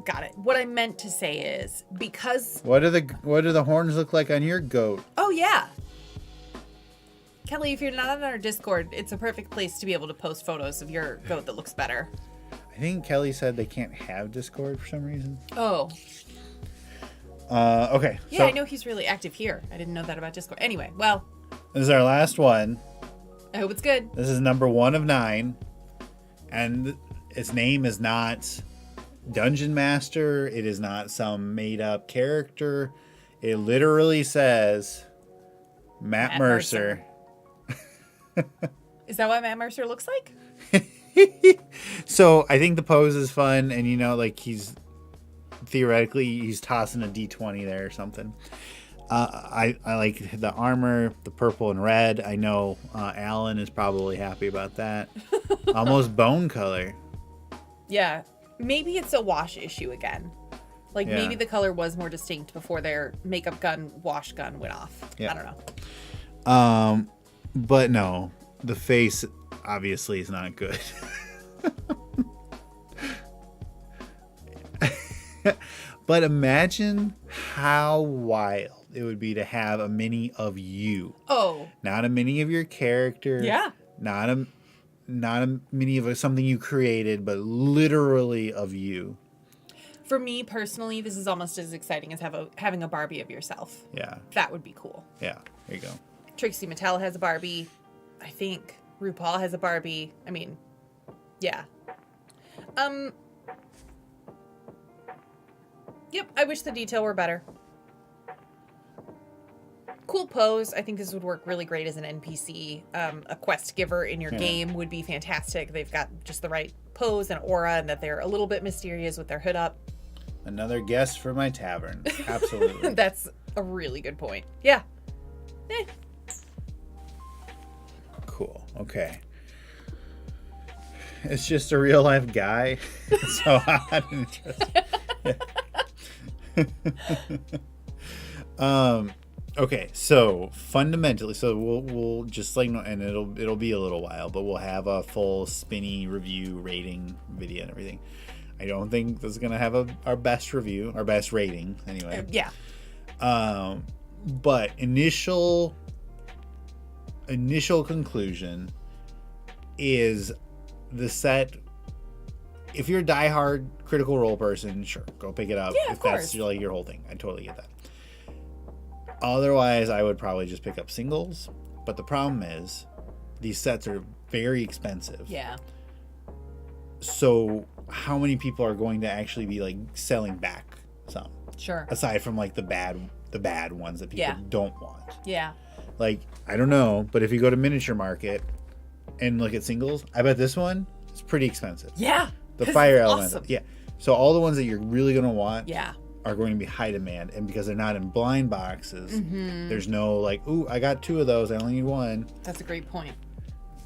C: Got it. What I meant to say is because
A: What do the horns look like on your goat?
C: oh yeah, Kelly, if you're not on our Discord, it's a perfect place to be able to post photos of your goat that looks better.
A: I think Kelly said they can't have Discord for some reason.
C: Oh.
A: Okay.
C: Yeah,
A: so
C: I know he's really active here. I didn't know that about Discord. Anyway, well,
A: this is our last one.
C: I hope it's good.
A: This is number 1 of 9, and its name is not Dungeon Master. It is not some made-up character. It literally says Matt Mercer.
C: Is that what Matt Mercer looks like?
A: So I think the pose is fun, and like he's tossing a D20 there or something. I like the armor, the purple and red. I know Alan is probably happy about that. Almost bone color.
C: Yeah. Maybe it's a wash issue again. Like maybe the color was more distinct before their makeup gun, wash gun went off.
A: Yeah.
C: I don't know.
A: But no, the face obviously is not good. But imagine how wild it would be to have a mini of you.
C: Oh.
A: Not a mini of your character.
C: Yeah.
A: Not a mini of something you created, but literally of you.
C: For me personally, this is almost as exciting as having a Barbie of yourself.
A: Yeah.
C: That would be cool.
A: Yeah. There you go.
C: Trixie Mattel has a Barbie. I think RuPaul has a Barbie. I mean, yeah. Yep, I wish the detail were better. Cool pose. I think this would work really great as an NPC. A quest giver in your game would be fantastic. They've got just the right pose and aura, and that they're a little bit mysterious with their hood up.
A: Another guest for my tavern. Absolutely.
C: That's a really good point. Yeah.
A: Cool. Okay. It's just a real life guy. So I'm not interested. Okay, so fundamentally, we'll just and it'll be a little while, but we'll have a full spinny review rating video and everything. I don't think this is gonna have our best review, our best rating anyway.
C: Yeah.
A: But initial conclusion is the set. If you're a diehard Critical Role person, sure, go pick it up.
C: Yeah,
A: if that's like your whole thing, I totally get that. Otherwise, I would probably just pick up singles. But the problem is, these sets are very expensive.
C: Yeah.
A: So, how many people are going to actually be like selling back some?
C: Sure.
A: Aside from like the bad ones that people don't want.
C: Yeah.
A: Like, I don't know, but if you go to Miniature Market and look at singles, I bet this one is pretty expensive.
C: Yeah.
A: The fire
C: it's
A: elemental.
C: awesome.
A: Yeah. So all the ones that you're really going to want
C: Yeah.
A: are going to be high demand. And because they're not in blind boxes,
C: Mm-hmm.
A: there's no like, ooh, I got 2 of those. I only need 1.
C: That's a great point.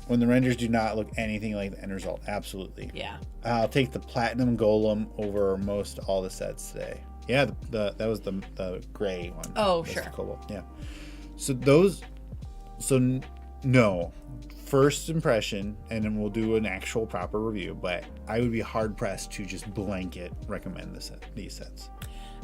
A: When the renders do not look anything like the end result. Absolutely.
C: Yeah.
A: I'll take the Platinum Golem over most all the sets today. Yeah, that was the gray one.
C: Oh,
A: That's
C: sure.
A: the Cobalt. Yeah. No. First impression, and then we'll do an actual proper review, but I would be hard pressed to just blanket recommend these sets.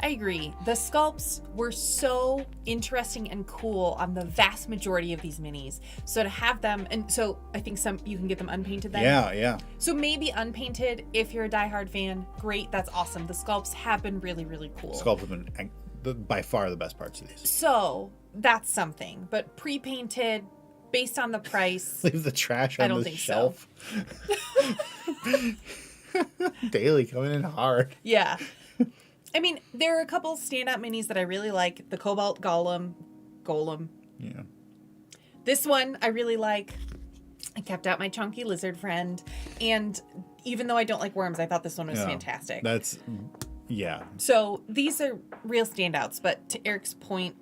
C: I agree. The sculpts were so interesting and cool on the vast majority of these minis. So to have them, and so I think you can get them unpainted then.
A: Yeah.
C: So maybe unpainted if you're a diehard fan. Great, that's awesome. The sculpts have been really, really cool.
A: Sculpts have been by far the best parts of these.
C: So that's something. But pre-painted, based on the price.
A: Leave the trash on the shelf.
C: So.
A: Daily coming in hard.
C: Yeah. I mean, there are a couple standout minis that I really like. The Cobalt Golem.
A: Yeah.
C: This one I really like. I kept out my chunky lizard friend. And even though I don't like worms, I thought this one was fantastic.
A: Yeah.
C: So these are real standouts. But to Eric's point,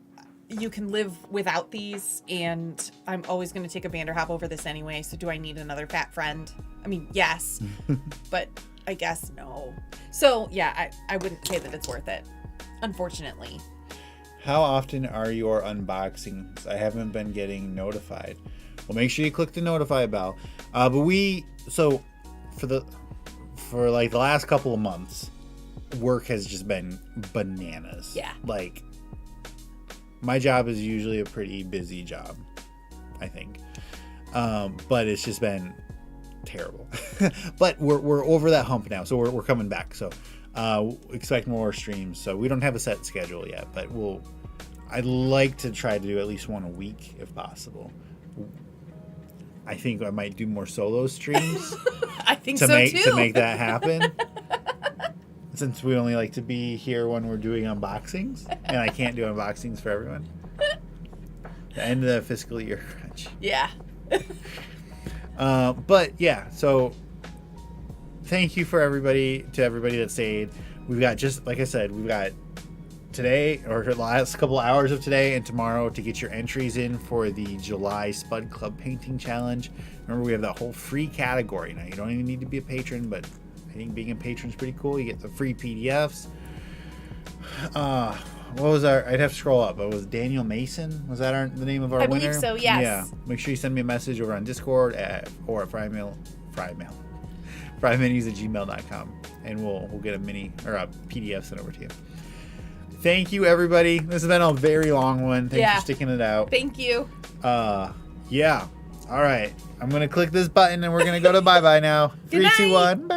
C: you can live without these. And I'm always going to take a Vanderhop over this anyway. So do I need another fat friend? I mean, yes. But I guess no. So yeah, I wouldn't say that it's worth it, unfortunately.
A: How often are your unboxings? I haven't been getting notified. Well, make sure you click the notify bell. But for like the last couple of months, work has just been bananas.
C: Yeah.
A: Like, my job is usually a pretty busy job, I think. But it's just been terrible. But we're over that hump now, so we're coming back. So expect more streams. So we don't have a set schedule yet, but I'd like to try to do at least one a week if possible. I think I might do more solo streams.
C: I think
A: to
C: too.
A: make that happen. Since we only like to be here when we're doing unboxings, and I can't do unboxings for everyone. The end of the fiscal year crunch.
C: Yeah.
A: But yeah, so thank you to everybody that stayed. We've got, just like I said, we've got today, or the last couple hours of today and tomorrow, to get your entries in for the July Spud Club Painting Challenge. Remember, we have that whole free category. Now, you don't even need to be a patron, but I think being a patron is pretty cool. You get the free PDFs. What was I'd have to scroll up. It was Daniel Mason. Was that the name of our winner?
C: I believe so, yes.
A: Yeah. Make sure you send me a message over on Discord or at FryMinis@gmail.com, and we'll get a mini or a PDF sent over to you. Thank you, everybody. This has been a very long one. Thanks for sticking it out.
C: Thank you.
A: Yeah. All right. I'm going to click this button and we're going to go to bye-bye now.
C: Good
A: 3, 2,
C: night.
A: 1. Bye.